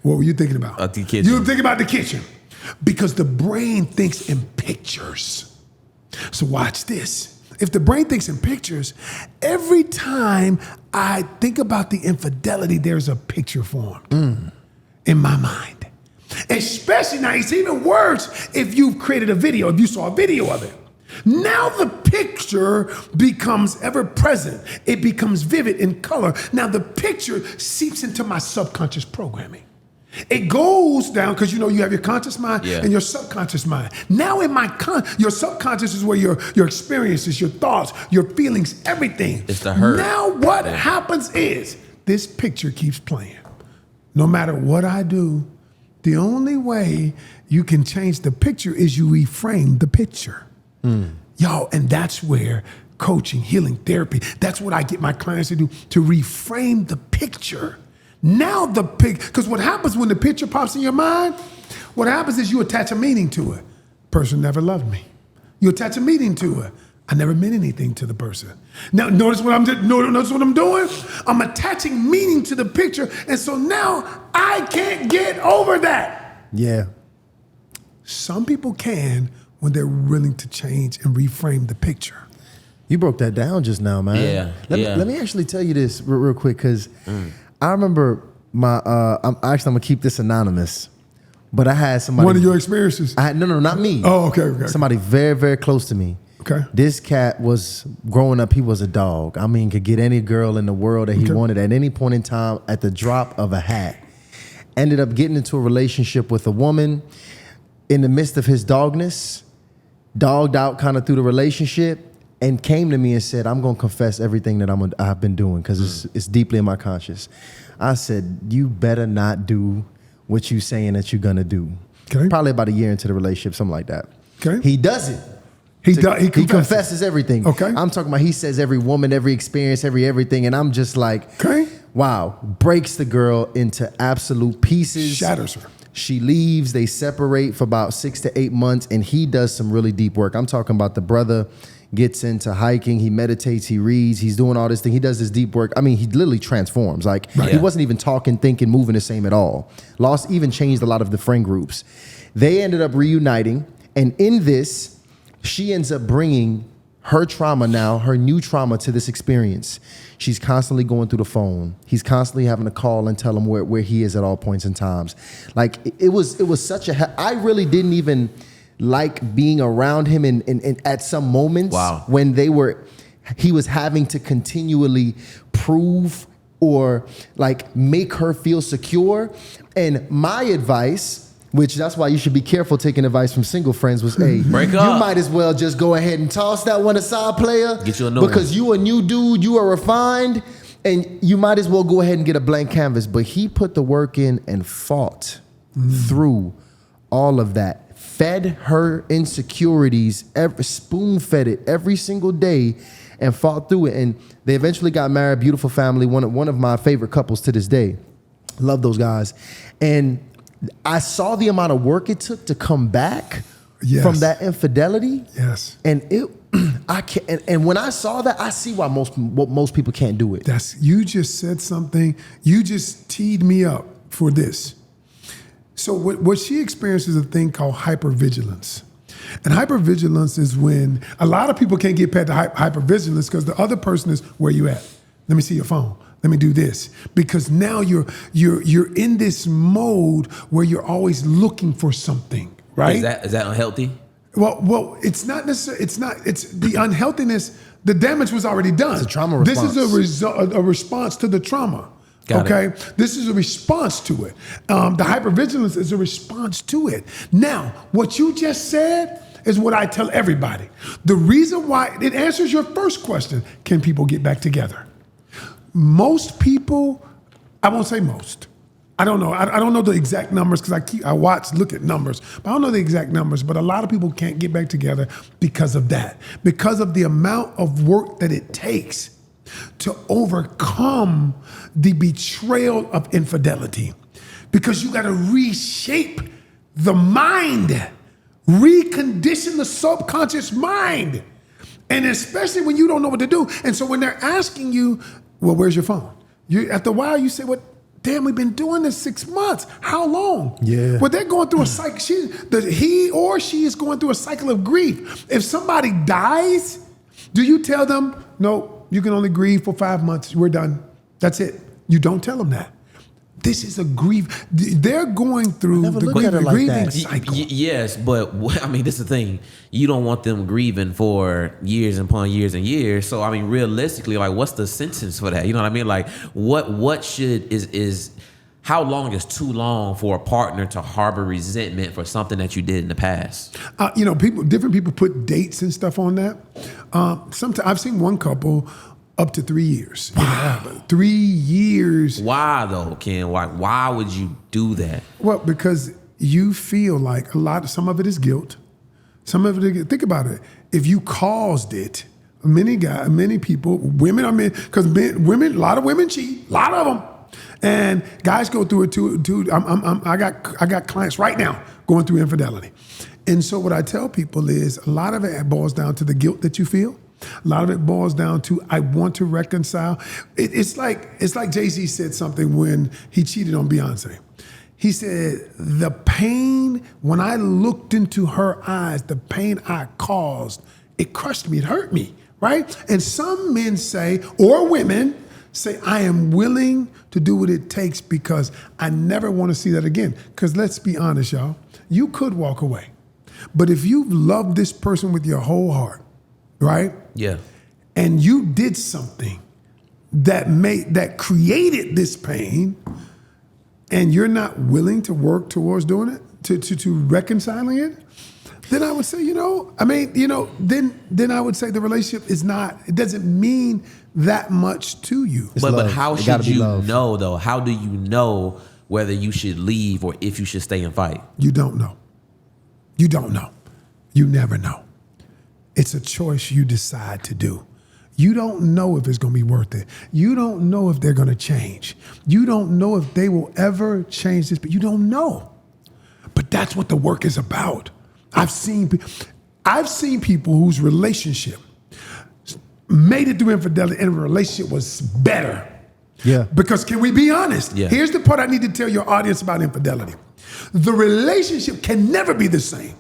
What were you thinking about? The kitchen. You were thinking about the kitchen. Because the brain thinks in pictures. So watch this. If the brain thinks in pictures, every time I think about the infidelity, there's a picture formed in my mind. Especially now, it's even worse if you've created a video, if you saw a video of it. Now the picture becomes ever present. It becomes vivid in color. Now the picture seeps into my subconscious programming. It goes down because you have your conscious mind and your subconscious mind. Now in your subconscious is where your experiences, your thoughts, your feelings, everything. It's the hurt. Now what happens is this picture keeps playing. No matter what I do, the only way you can change the picture is you reframe the picture. Y'all, and that's where coaching, healing, therapy, that's what I get my clients to do, to reframe the picture. Now because what happens when the picture pops in your mind, what happens is you attach a meaning to it. Person never loved me. You attach a meaning to it. I never meant anything to the person. Now, notice what I'm doing? I'm attaching meaning to the picture, and so now I can't get over that. Yeah. Some people can when they're willing to change and reframe the picture. You broke that down just now, man. Let me actually tell you this real quick, because I remember I'm going to keep this anonymous, but I had somebody. One of your experiences? No, not me. Oh, okay. Somebody very, very close to me. Okay. This cat was growing up, he was a dog. I mean, could get any girl in the world that he wanted at any point in time at the drop of a hat. Ended up getting into a relationship with a woman in the midst of his dogness, dogged out kind of through the relationship, and came to me and said, I'm going to confess everything that I've been doing because it's deeply in my conscience. I said, you better not do what you saying that you're going to do. Okay. Probably about a year into the relationship, something like that. Okay. He does it. He confesses everything. Okay. I'm talking about, he says every woman, every experience, everything. And I'm just like, okay. Wow. Breaks the girl into absolute pieces. Shatters her. She leaves. They separate for about 6 to 8 months. And he does some really deep work. I'm talking about the brother gets into hiking. He meditates. He reads. He's doing all this thing. He does this deep work. I mean, he literally transforms. Like, he wasn't even talking, thinking, moving the same at all. Even changed a lot of the friend groups. They ended up reuniting. And in this, she ends up bringing her trauma now, her new trauma to this experience. She's constantly going through the phone. He's constantly having to call and tell him where he is at all points in times. Like, it was such I really didn't even like being around him in at some moments when he was having to continually prove or like make her feel secure. And my advice which that's why you should be careful taking advice from single friends, was, hey, Break you up. might as well just go ahead and toss that one aside, player. Get you a new because one. you a new dude, you are refined, and you might as well go ahead and get a blank canvas. But he put the work in and fought through all of that. Fed her insecurities, spoon-fed it every single day, and fought through it. And they eventually got married, beautiful family, one of my favorite couples to this day. Love those guys. And I saw the amount of work it took to come back from that infidelity. Yes. And and when I saw that, I see why most people can't do it. You just said something. You just teed me up for this. So what she experienced is a thing called hypervigilance. And hypervigilance is when a lot of people can't get past the hypervigilance because the other person is, where you at? Let me see your phone. Let me do this. Because now you're in this mode where you're always looking for something, right? Is that unhealthy? Well, it's not necessarily. It's the unhealthiness. The damage was already done. It's a trauma response. This is a response to the trauma. Got it. This is a response to it. The hypervigilance is a response to it. Now, what you just said is what I tell everybody. The reason why it answers your first question: can people get back together? Most people, I won't say most. I don't know. I don't know the exact numbers because I look at numbers, but I don't know the exact numbers. But a lot of people can't get back together because of that, because of the amount of work that it takes to overcome the betrayal of infidelity. Because you got to reshape the mind, recondition the subconscious mind, and especially when you don't know what to do. And so when they're asking you, well, where's your phone? After a while, you say, what? Damn, we've been doing this 6 months. How long? Yeah. Well, they're going through a cycle. He or she is going through a cycle of grief. If somebody dies, do you tell them, no, you can only grieve for 5 months. We're done. That's it. You don't tell them that. This is a grief. They're going through the grieving cycle. Yes, but I mean, this is the thing. You don't want them grieving for years and upon years and years. So, I mean, realistically, like, what's the sentence for that? You know what I mean? Like, what should is how long is too long for a partner to harbor resentment for something that you did in the past? Different people put dates and stuff on that. Sometimes I've seen one couple up to 3 years. Wow. 3 years. Why though, Ken? Why would you do that? Well, because you feel like some of it is guilt. Some of it, think about it. If you caused it, many people, women, I mean, because a lot of women cheat, a lot of them. And guys go through it too. I got clients right now going through infidelity. And so what I tell people is a lot of it boils down to the guilt that you feel. A lot of it boils down to, I want to reconcile. It's like Jay-Z said something when he cheated on Beyonce. He said, the pain, when I looked into her eyes, the pain I caused, it crushed me, it hurt me, right? And some men say, or women say, I am willing to do what it takes because I never want to see that again. Because let's be honest, y'all, you could walk away. But if you love this person with your whole heart, right? Yeah. And you did something that created this pain, and you're not willing to work towards doing it, to reconciling it, then I would say, then I would say the relationship it doesn't mean that much to you. But how should you know though? How do you know whether you should leave or if you should stay and fight? You don't know. You don't know. You never know. It's a choice you decide to do. You don't know if it's going to be worth it. You don't know if they're going to change. You don't know if they will ever change this, but you don't know. But that's what the work is about. I've seen people whose relationship made it through infidelity and the relationship was better. Yeah. Because can we be honest? Yeah. Here's the part I need to tell your audience about infidelity. The relationship can never be the same.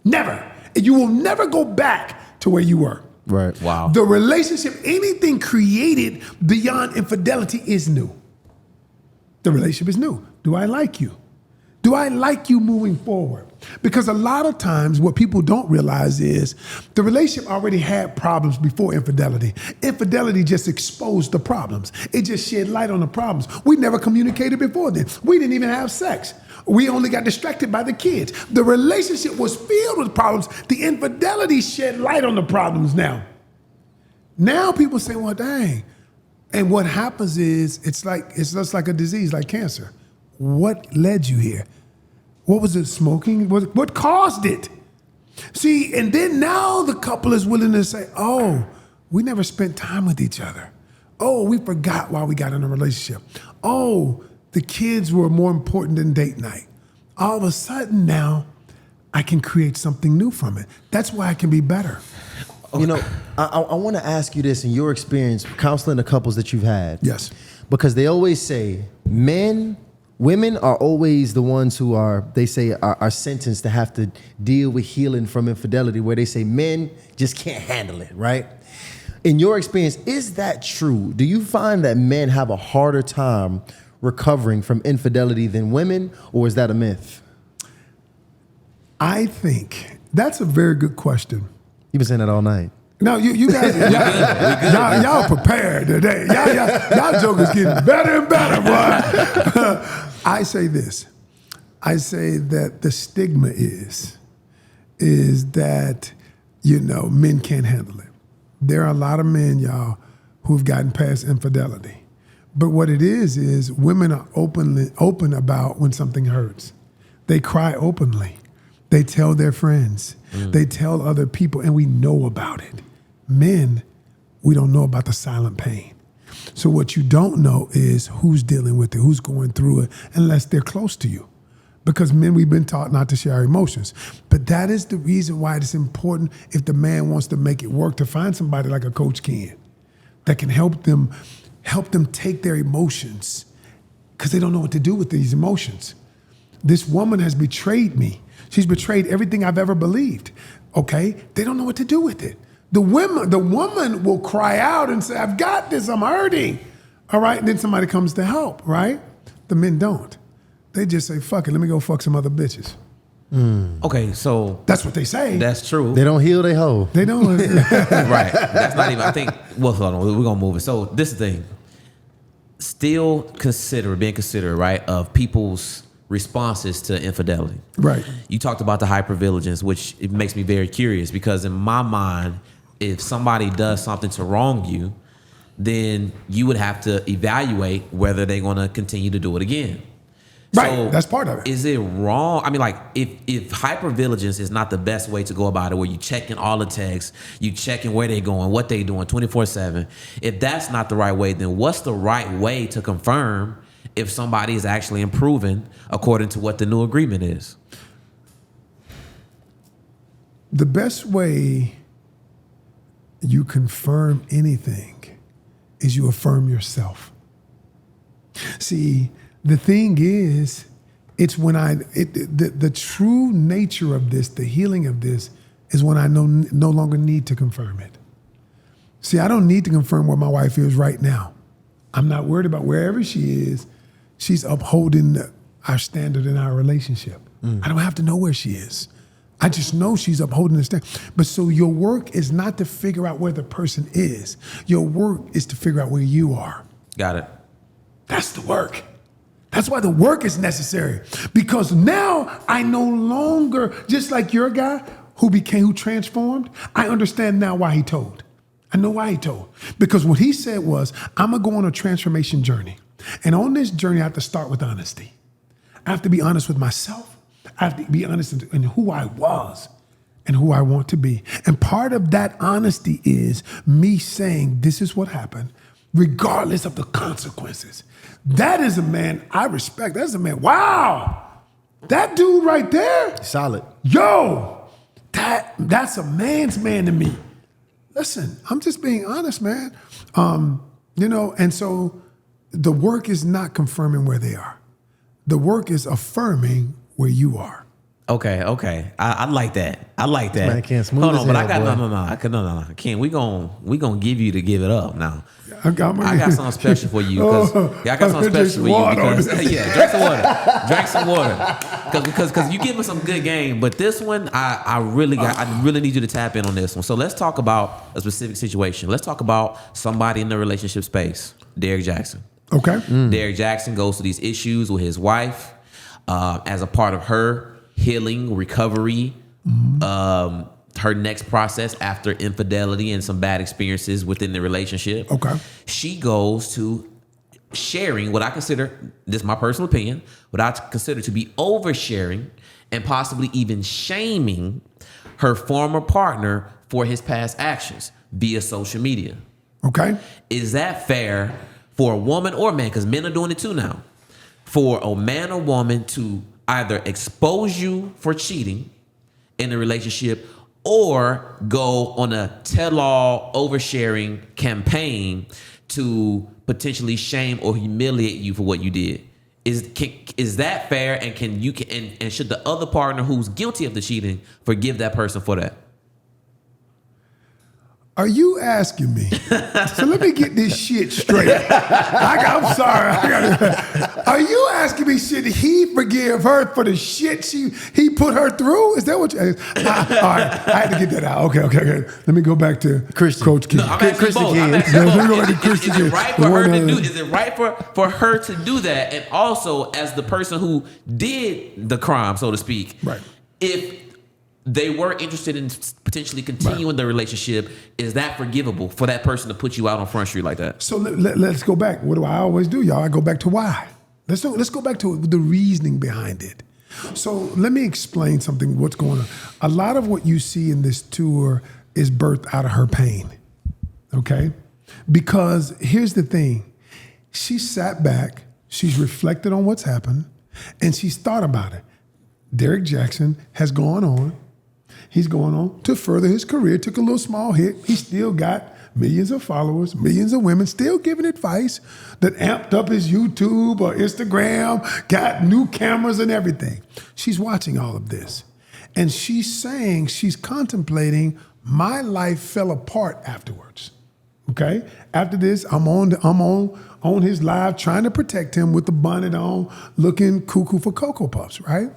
Never. You will never go back to where you were. Right. Wow. The relationship, anything created beyond infidelity is new. The relationship is new. Do I like you? Do I like you moving forward? Because a lot of times what people don't realize is the relationship already had problems before infidelity. Infidelity just exposed the problems. It just shed light on the problems. We never communicated before then. We didn't even have sex. We only got distracted by the kids. The relationship was filled with problems. The infidelity shed light on the problems now. Now people say, well, dang. And what happens is it's just like a disease, like cancer. What led you here? What was it, smoking? What caused it? See, and then now the couple is willing to say, oh, we never spent time with each other. Oh, we forgot why we got in a relationship. Oh, the kids were more important than date night. All of a sudden now, I can create something new from it. That's why I can be better. You know, I want to ask you this in your experience counseling the couples that you've had. Yes. Because they always say women are always the ones who are sentenced to have to deal with healing from infidelity, where they say men just can't handle it, right? In your experience, is that true? Do you find that men have a harder time recovering from infidelity than women, or is that a myth? I think that's a very good question. You've been saying that all night. No, you guys, y'all prepared today. Y'all jokers getting better and better, boy. I say this. I say that the stigma is that, men can't handle it. There are a lot of men, y'all, who've gotten past infidelity. But what it is women are open about when something hurts. They cry openly. They tell their friends. They tell other people, and we know about it. Men, we don't know about the silent pain. So what you don't know is who's dealing with it, who's going through it, unless they're close to you. Because men, we've been taught not to share our emotions. But that is the reason why it's important, if the man wants to make it work, to find somebody like a coach can, that can help them take their emotions, because they don't know what to do with these emotions. This woman has betrayed me. She's betrayed everything I've ever believed. Okay? They don't know what to do with it. The woman will cry out and say, I've got this, I'm hurting. All right? And then somebody comes to help, right? The men don't. They just say, fuck it, let me go fuck some other bitches. Okay, so That's what they say. that's true. They don't heal, they hoe. They don't. Right. That's not even, I think, well, hold on, we're going to move it. So this is the thing. Still being considerate, right, of people's responses to infidelity. Right. You talked about the hypervigilance, which it makes me very curious, because in my mind, if somebody does something to wrong you, then you would have to evaluate whether they're going to continue to do it again. Right, So that's part of it. Is it wrong? I mean, like, if hypervigilance is not the best way to go about it, where you checking all the texts, you checking where they going, what they doing 24/7, if that's not the right way, then what's the right way to confirm if somebody is actually improving according to what the new agreement is? The best way you confirm anything is you affirm yourself. See, the thing is, it's when the true nature of this, the healing of this, is when I no longer need to confirm it. See, I don't need to confirm where my wife is right now. I'm not worried about wherever she is. She's upholding our standard in our relationship. I don't have to know where she is. I just know she's upholding the standard. But so your work is not to figure out where the person is. Your work is to figure out where you are. Got it. That's the work. That's why the work is necessary. Because now I no longer, just like your guy who transformed, I understand now why he told. I know why he told. Because what he said was, I'm going to go on a transformation journey. And on this journey, I have to start with honesty. I have to be honest with myself. I have to be honest in who I was and who I want to be. And part of that honesty is me saying, this is what happened, regardless of the consequences. That is a man I respect. That's a man. Wow. That dude right there. Solid. Yo, that's a man's man to me. Listen, I'm just being honest, man. And so the work is not confirming where they are. The work is affirming where you are. Okay. I like that. I like that. man can't smooth Hold his on, but I hair, got boy. no. I can't. We gonna give you to give it up now. I got something special for you because I got something special for you because drink some water because you give us some good game, but this one I really need you to tap in on this one. So let's talk about a specific situation. Let's talk about somebody in the relationship space. Derrick Jackson. Okay. Derrick Jackson goes through these issues with his wife as a part of her healing, recovery, her next process after infidelity and some bad experiences within the relationship. Okay. She goes to sharing what I consider, this is my personal opinion, what I consider to be oversharing and possibly even shaming her former partner for his past actions via social media. Okay. Is that fair for a woman or man? Because men are doing it too now. For a man or woman to either expose you for cheating in a relationship or go on a tell-all oversharing campaign to potentially shame or humiliate you for what you did. Is that fair? And and should the other partner who's guilty of the cheating forgive that person for that? Are you asking me? So let me get this shit straight. I'm sorry. Are you asking me, should he forgive her for the shit he put her through? Is that what you asked? All right, I had to get that out. Okay. Let me go back to Christian. Coach King. No, I'm asking Christian both. King. I'm asking Yeah, both. let me go back to Christian Is it King. right for her to do? Is it right for her to do that? And also, as the person who did the crime, so to speak, Right. If they were interested in potentially continuing the relationship, is that forgivable for that person to put you out on Front Street like that? So let's go back. What do I always do, y'all? I go back to why. Let's go back to the reasoning behind it. So let me explain something, what's going on. A lot of what you see in this tour is birthed out of her pain, okay? Because here's the thing. She sat back, she's reflected on what's happened, and she's thought about it. Derrick Jackson has gone on. He's going on to further his career, took a little small hit. He still got millions of followers, millions of women, still giving advice that amped up his YouTube or Instagram, got new cameras and everything. She's watching all of this. And she's saying, she's contemplating, my life fell apart afterwards. Okay? After this, I'm on his live trying to protect him with the bonnet on, looking cuckoo for Cocoa Puffs, right?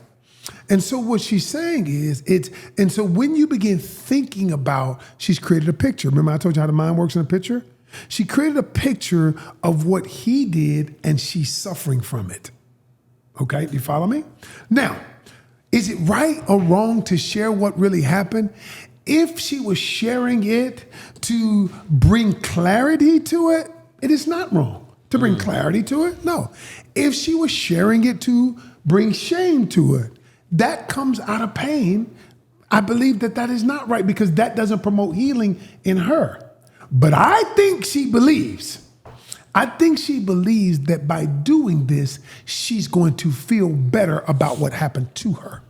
And so what she's saying is, and so when you begin thinking about, she's created a picture. Remember I told you how the mind works in a picture? She created a picture of what he did and she's suffering from it. Okay, do you follow me? Now, is it right or wrong to share what really happened? If she was sharing it to bring clarity to it, it is not wrong to bring clarity to it. No. If she was sharing it to bring shame to it, that comes out of pain. I believe that is not right because that doesn't promote healing in her. But I think she believes that by doing this, she's going to feel better about what happened to her.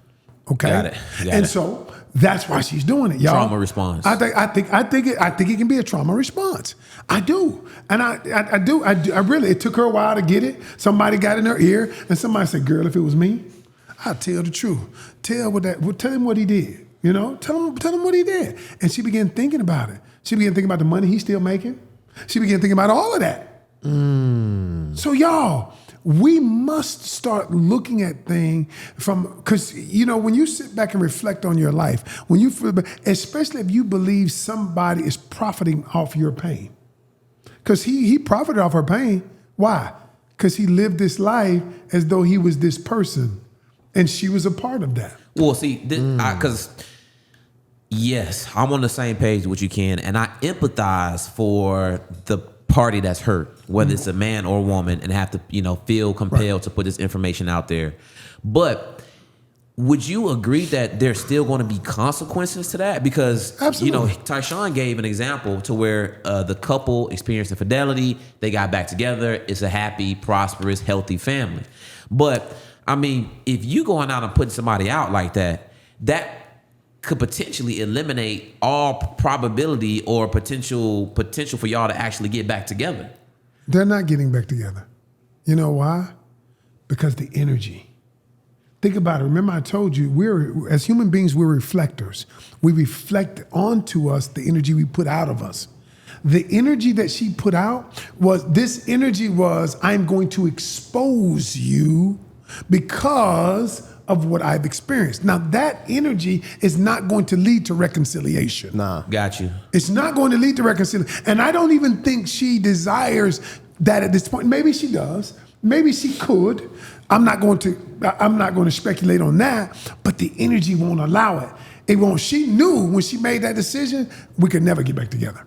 Okay? Got it. So that's why she's doing it, y'all. Trauma response. I think it can be a trauma response. I do. And I do. I really, it took her a while to get it. Somebody got in her ear and somebody said, girl, if it was me, I'd tell the truth. Tell him what he did. You know, tell him what he did. And she began thinking about it. She began thinking about the money he's still making. She began thinking about all of that. So y'all, we must start looking at things because, you know, when you sit back and reflect on your life, when you feel, especially if you believe somebody is profiting off your pain, because he profited off her pain. Why? Because he lived this life as though he was this person. And she was a part of that. Well, see, because yes, I'm on the same page with you, Ken, and I empathize for the party that's hurt, whether it's a man or a woman, and have to, you know, feel compelled to put this information out there. But would you agree that there's still going to be consequences to that? Because, Absolutely. you know, Tyshawn gave an example to where the couple experienced infidelity, they got back together, it's a happy, prosperous, healthy family. But I mean, if you going out and putting somebody out like that, that could potentially eliminate all probability or potential for y'all to actually get back together. They're not getting back together. You know why? Because the energy. Think about it. Remember, I told you, as human beings, we're reflectors. We reflect onto us the energy we put out of us. The energy that she put out was, I'm going to expose you because of what I've experienced. Now, that energy is not going to lead to reconciliation. Nah. Got you. It's not going to lead to reconciliation. And I don't even think she desires that at this point. Maybe she does. Maybe she could. I'm not going to speculate on that, but the energy won't allow it. It won't. She knew when she made that decision, we could never get back together.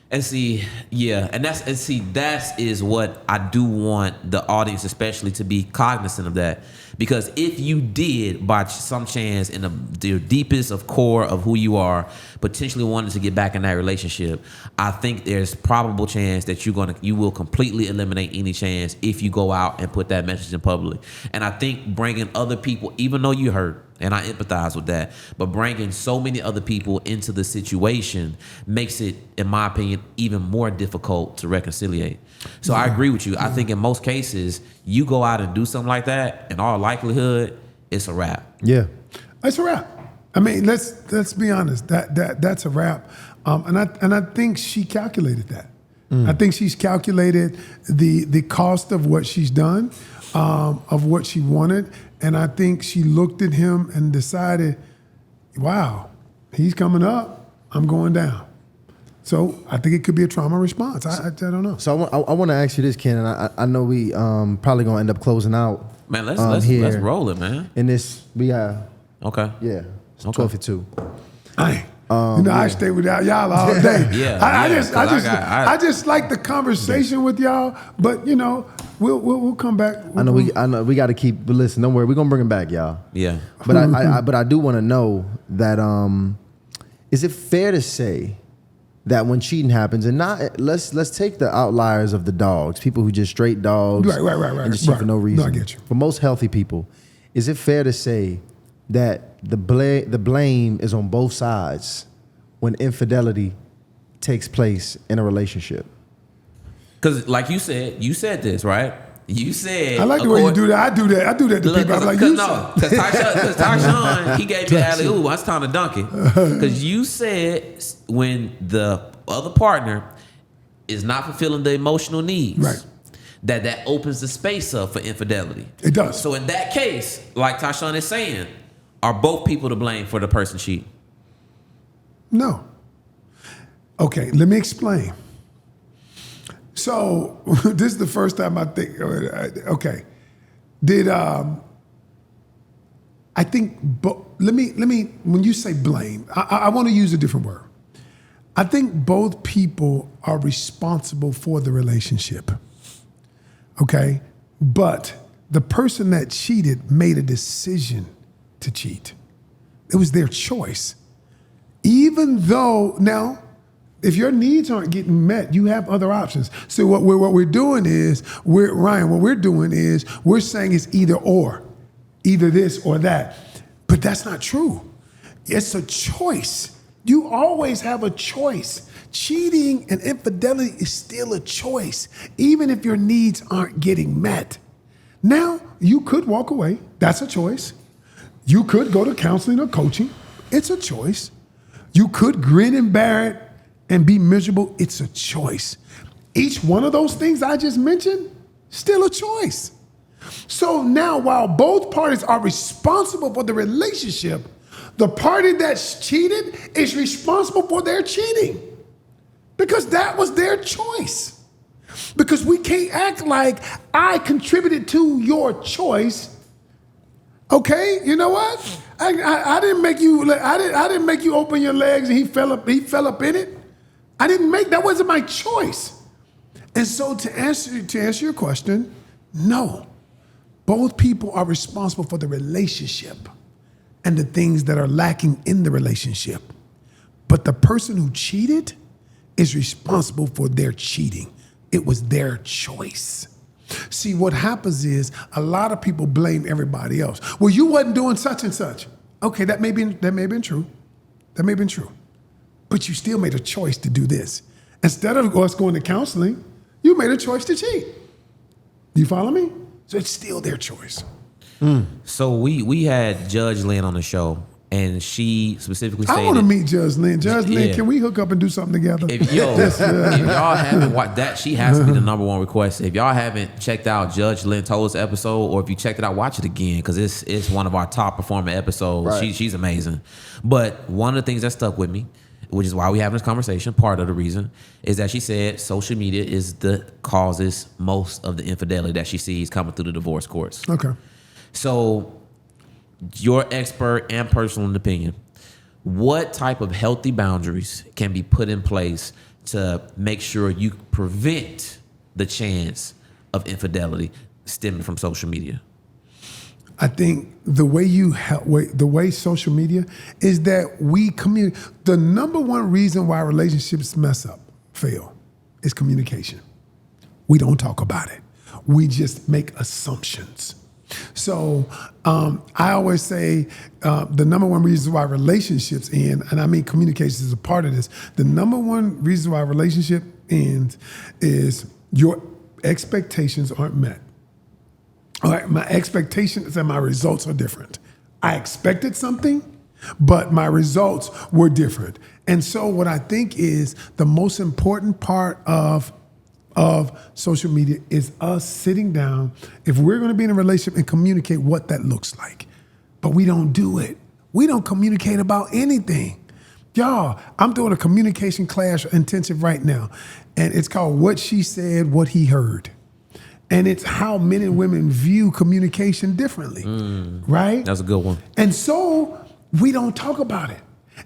And see, yeah, that is what I do want the audience especially to be cognizant of that. Because if you did, by some chance, in the deepest of core of who you are, potentially wanted to get back in that relationship, I think there's probable chance that you will completely eliminate any chance if you go out and put that message in public. And I think bringing other people, even though you hurt, and I empathize with that, but bringing so many other people into the situation makes it, in my opinion, even more difficult to reconciliate. So I agree with you. I think in most cases, you go out and do something like that, in all likelihood, it's a wrap. Yeah. It's a wrap. I mean, let's be honest. That's a wrap. And I think she calculated that. I think she's calculated the cost of what she's done, of what she wanted. And I think she looked at him and decided, wow, he's coming up, I'm going down. So I think it could be a trauma response. I don't know. So I want to ask you this, Ken, and I know we probably going to end up closing out. Man, let's roll it, man. In this, we have, okay. Yeah, it's Okay. 12 for 2. I stay without y'all all day. Yeah, I just like the conversation with y'all, but we'll come back. I know we got to keep. But listen, don't worry, we're gonna bring it back, y'all. Yeah. But I do want to know that is it fair to say that when cheating happens, and not let's take the outliers of the dogs, people who just straight dogs, right, and just cheat for no reason. No, I get you. For most healthy people, is it fair to say that the blame is on both sides when infidelity takes place in a relationship? Because like you said this, right? You said, I like the way you do that. I do that to people. I'm like, because Tyshawn, he gave you alley oop. It's time to dunk it. Because you said when the other partner is not fulfilling the emotional needs, right, that opens the space up for infidelity. It does. So in that case, like Tyshawn is saying, are both people to blame for the person cheating? No. Okay, let me explain. So this is the first time I think, okay, I think, let me, when you say blame, I want to use a different word. I think both people are responsible for the relationship, okay? But the person that cheated made a decision to cheat. It was their choice. Even though, now, if your needs aren't getting met, you have other options. So what we're doing is, we're saying it's either or, either this or that. But that's not true. It's a choice. You always have a choice. Cheating and infidelity is still a choice, even if your needs aren't getting met. Now, you could walk away. That's a choice. You could go to counseling or coaching. It's a choice. You could grin and bear it and be miserable. It's a choice. Each one of those things I just mentioned, still a choice. So now, while both parties are responsible for the relationship, the party that's cheated is responsible for their cheating because that was their choice. Because we can't act like I contributed to your choice. Okay, you know what? I didn't make you. I didn't make you open your legs and he fell up in it. That wasn't my choice. And so to answer your question, no. Both people are responsible for the relationship and the things that are lacking in the relationship. But the person who cheated is responsible for their cheating. It was their choice. See, what happens is a lot of people blame everybody else. Well, you wasn't doing such and such. Okay, that may have been true. That may have been true. But you still made a choice to do this. Instead of us going to counseling, you made a choice to cheat. Do you follow me? So it's still their choice. So we had Judge Lynn on the show, and she specifically stated, I want to meet Judge Lynn. Judge Lynn, Yeah. can we hook up and do something together? if y'all haven't watched that, she has to be the number one request. If y'all haven't checked out Judge Lynn Toll's episode, or if you checked it out, watch it again, because it's one of our top performing episodes. Right. She's amazing. But one of the things that stuck with me, which is why we having this conversation, part of the reason, is that she said social media is the causes most of the infidelity that she sees coming through the divorce courts. Okay. So, your expert and personal opinion, what type of healthy boundaries can be put in place to make sure you prevent the chance of infidelity stemming from social media? I think the way social media is that we communicate. The number one reason why relationships fail, is communication. We don't talk about it. We just make assumptions. So I always say the number one reason why relationships end, and I mean communication is a part of this, the number one reason why a relationship ends is your expectations aren't met. All right, my expectations and my results are different. I expected something, but my results were different. And so what I think is the most important part of social media is us sitting down, if we're going to be in a relationship, and communicate what that looks like. But we don't do it. We don't communicate about anything. Y'all, I'm doing a communication class intensive right now, and it's called What She Said, What He Heard. And it's how men and women view communication differently, right? That's a good one. And so we don't talk about it.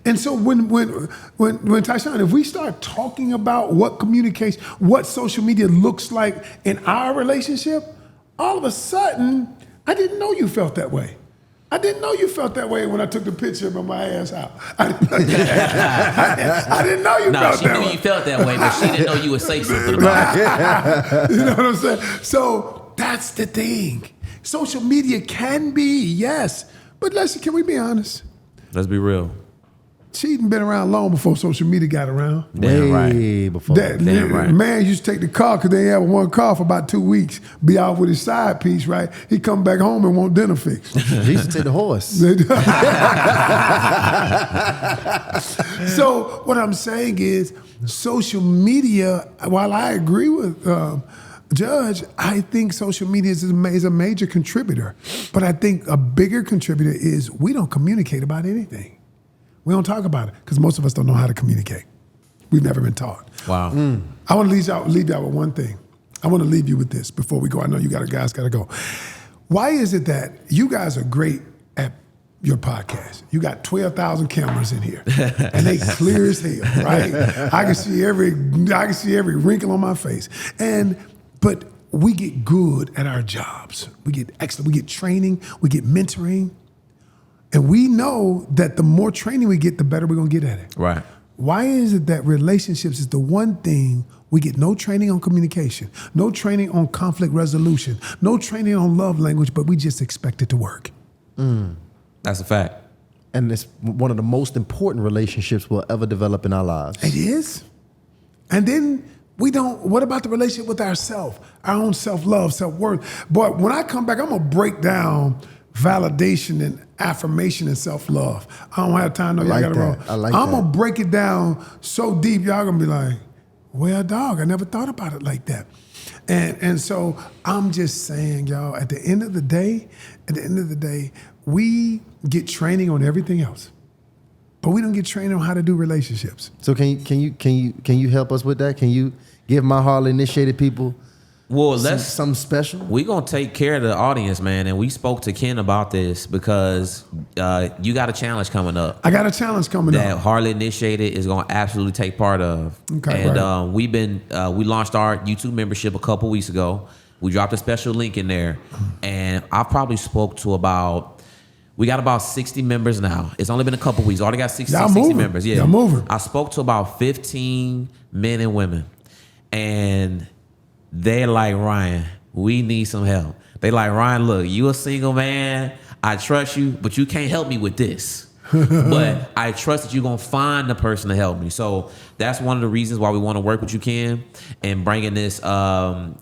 And so when Tyshawn, if we start talking about what communication, what social media looks like in our relationship, all of a sudden, I didn't know you felt that way. I didn't know you felt that way when I took the picture of my ass out. I didn't know you felt She that knew way. you felt that way, but she didn't know you would say something about it. You know what I'm saying? So that's the thing. Social media can be, yes. But can we be honest? Let's be real. Cheating been around long before social media got around. Damn right. Way before. Damn right. Man used to take the car because they had one car for about 2 weeks, be out with his side piece, right? He come back home and want dinner fixed. He used to take the horse. So what I'm saying is social media, while I agree with Judge, I think social media is a major contributor. But I think a bigger contributor is we don't communicate about anything. We don't talk about it because most of us don't know how to communicate. We've never been taught. Wow. I want to leave y'all with one thing. I want to leave you with this before we go. I know you guys got to go. Why is it that you guys are great at your podcast? You got 12,000 cameras in here, and they clear as hell, right? I can see every wrinkle on my face, but we get good at our jobs. We get excellent. We get training. We get mentoring. And we know that the more training we get, the better we're going to get at it. Right. Why is it that relationships is the one thing we get no training on communication, no training on conflict resolution, no training on love language, but we just expect it to work? That's a fact. And it's one of the most important relationships we'll ever develop in our lives. It is. And then what about the relationship with ourselves, our own self-love, self-worth? Boy, when I come back, I'm going to break down validation and affirmation and self-love. I don't have time. No, y'all got it wrong. I like I'm that. going to break it down so deep, y'all going to be like, well, dog, I never thought about it like that. And so I'm just saying, y'all, at the end of the day, we get training on everything else, but we don't get training on how to do relationships. So can you help us with that? Can you give my Harley initiated people Well, something special? We're going to take care of the audience, man. And we spoke to Ken about this because you got a challenge coming up. I got a challenge coming That up. Harley Initiated is going to absolutely take part of. Okay, and right. we launched our YouTube membership a couple weeks ago. We dropped a special link in there. And I probably spoke to we got about 60 members now. It's only been a couple weeks. Already got 60 members. Yeah. Y'all moving. I spoke to about 15 men and women. And they're like, Ryan, we need some help. They like, Ryan, look, you a single man. I trust you, but you can't help me with this. but I trust that you're gonna find the person to help me. So that's one of the reasons why we want to work with you, Ken, and bringing this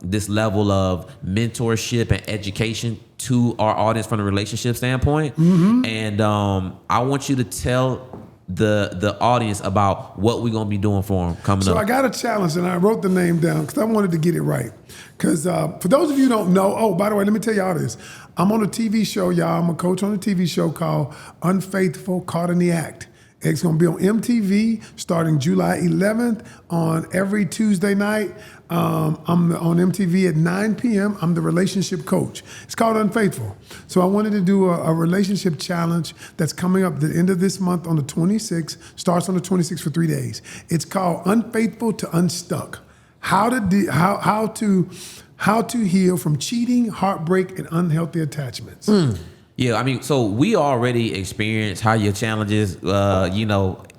this level of mentorship and education to our audience from a relationship standpoint. And I want you to tell the audience about what we're gonna be doing for them coming up. So I got a challenge, and I wrote the name down because I wanted to get it right. Because for those of you who don't know, oh, by the way, let me tell y'all this. I'm on a TV show, y'all. I'm a coach on a TV show called Unfaithful, Caught in the Act. It's going to be on MTV starting July 11th on every Tuesday night. I'm on MTV at 9 p.m. I'm the relationship coach. It's called Unfaithful. So I wanted to do a relationship challenge that's coming up at the end of this month on the 26th. Starts on the 26th for 3 days. It's called Unfaithful to Unstuck. How to heal from cheating, heartbreak, and unhealthy attachments. Yeah, I mean, so we already experienced how your challenges,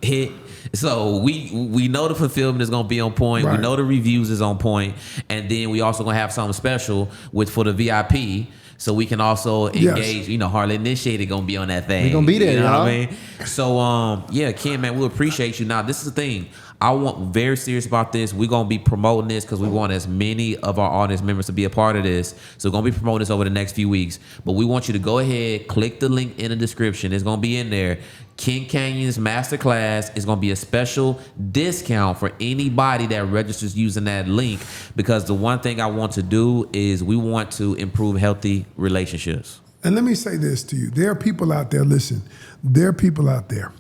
hit. So we know the fulfillment is gonna be on point. Right. We know the reviews is on point, and then we also gonna have something special for the VIP, so we can also engage. Yes. Hardly Initiated gonna be on that thing. We gonna be there, you know y'all. what I mean? So Ken, man, we appreciate you. Now, this is the thing. I want very serious about this. We're gonna be promoting this because we want as many of our audience members to be a part of this. So we're gonna be promoting this over the next few weeks. But we want you to go ahead, click the link in the description. It's gonna be in there. Ken Canyon's Masterclass is gonna be a special discount for anybody that registers using that link. Because the one thing I want to do is we want to improve healthy relationships. And let me say this to you. There are people out there, listen, there are people out there.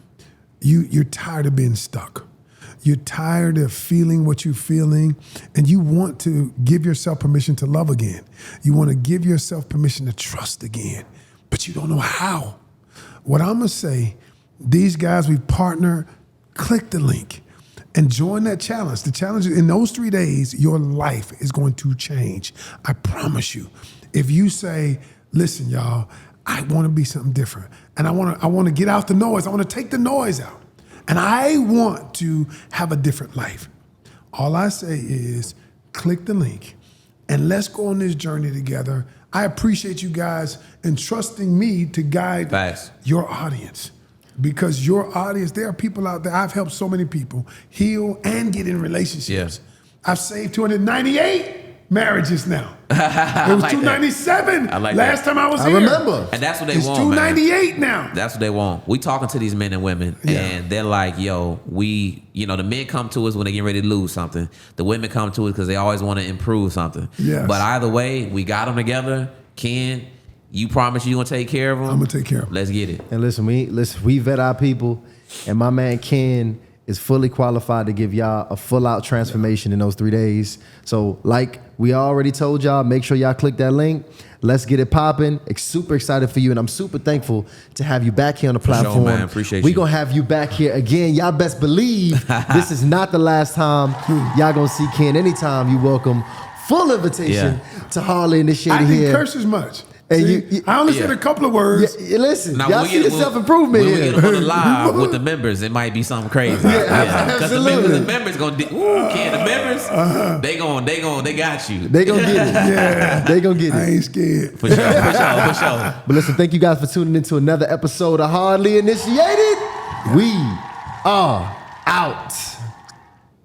You're tired of being stuck. You're tired of feeling what you're feeling, and you want to give yourself permission to love again. You want to give yourself permission to trust again, but you don't know how. What I'm going to say, these guys, we partner, click the link and join that challenge. The challenge is in those 3 days, your life is going to change. I promise you. If you say, listen, y'all, I want to be something different, and I want to get out the noise. I want to take the noise out. And I want to have a different life. All I say is click the link and let's go on this journey together. I appreciate you guys entrusting me to guide your audience. Because your audience, there are people out there, I've helped so many people heal and get in relationships. I've saved 298 marriages now. It was 297 last time I was here. I remember. And that's what they it's want, 298 now. That's what they want. We talking to these men and women, and they're like, yo, the men come to us when they get ready to lose something. The women come to us because they always want to improve something. Yes. But either way, we got them together. Ken, you promise you gonna take care of them? I'm going to take care of them. Let's get it. And listen, we vet our people, and my man Ken is fully qualified to give y'all a full out transformation in those 3 days. So like we already told y'all, make sure y'all click that link. Let's get it popping. Super excited for you, and I'm super thankful to have you back here on the platform. Sure, man. Appreciate We're you. going to have you back here again. Y'all best believe this is not the last time y'all going to see Ken. Anytime you welcome. Full invitation to Hardly Initiated I here. didn't curse as much. And See, I only said a couple of words. Listen, Now, y'all see the self-improvement when here. we get on the live with the members, it might be something crazy. Because the members gonna Ken, the members, they got you. They gonna get it. They gonna get I it. ain't scared. For sure. But listen, thank you guys for tuning into another episode of Hardly Initiated. We are out.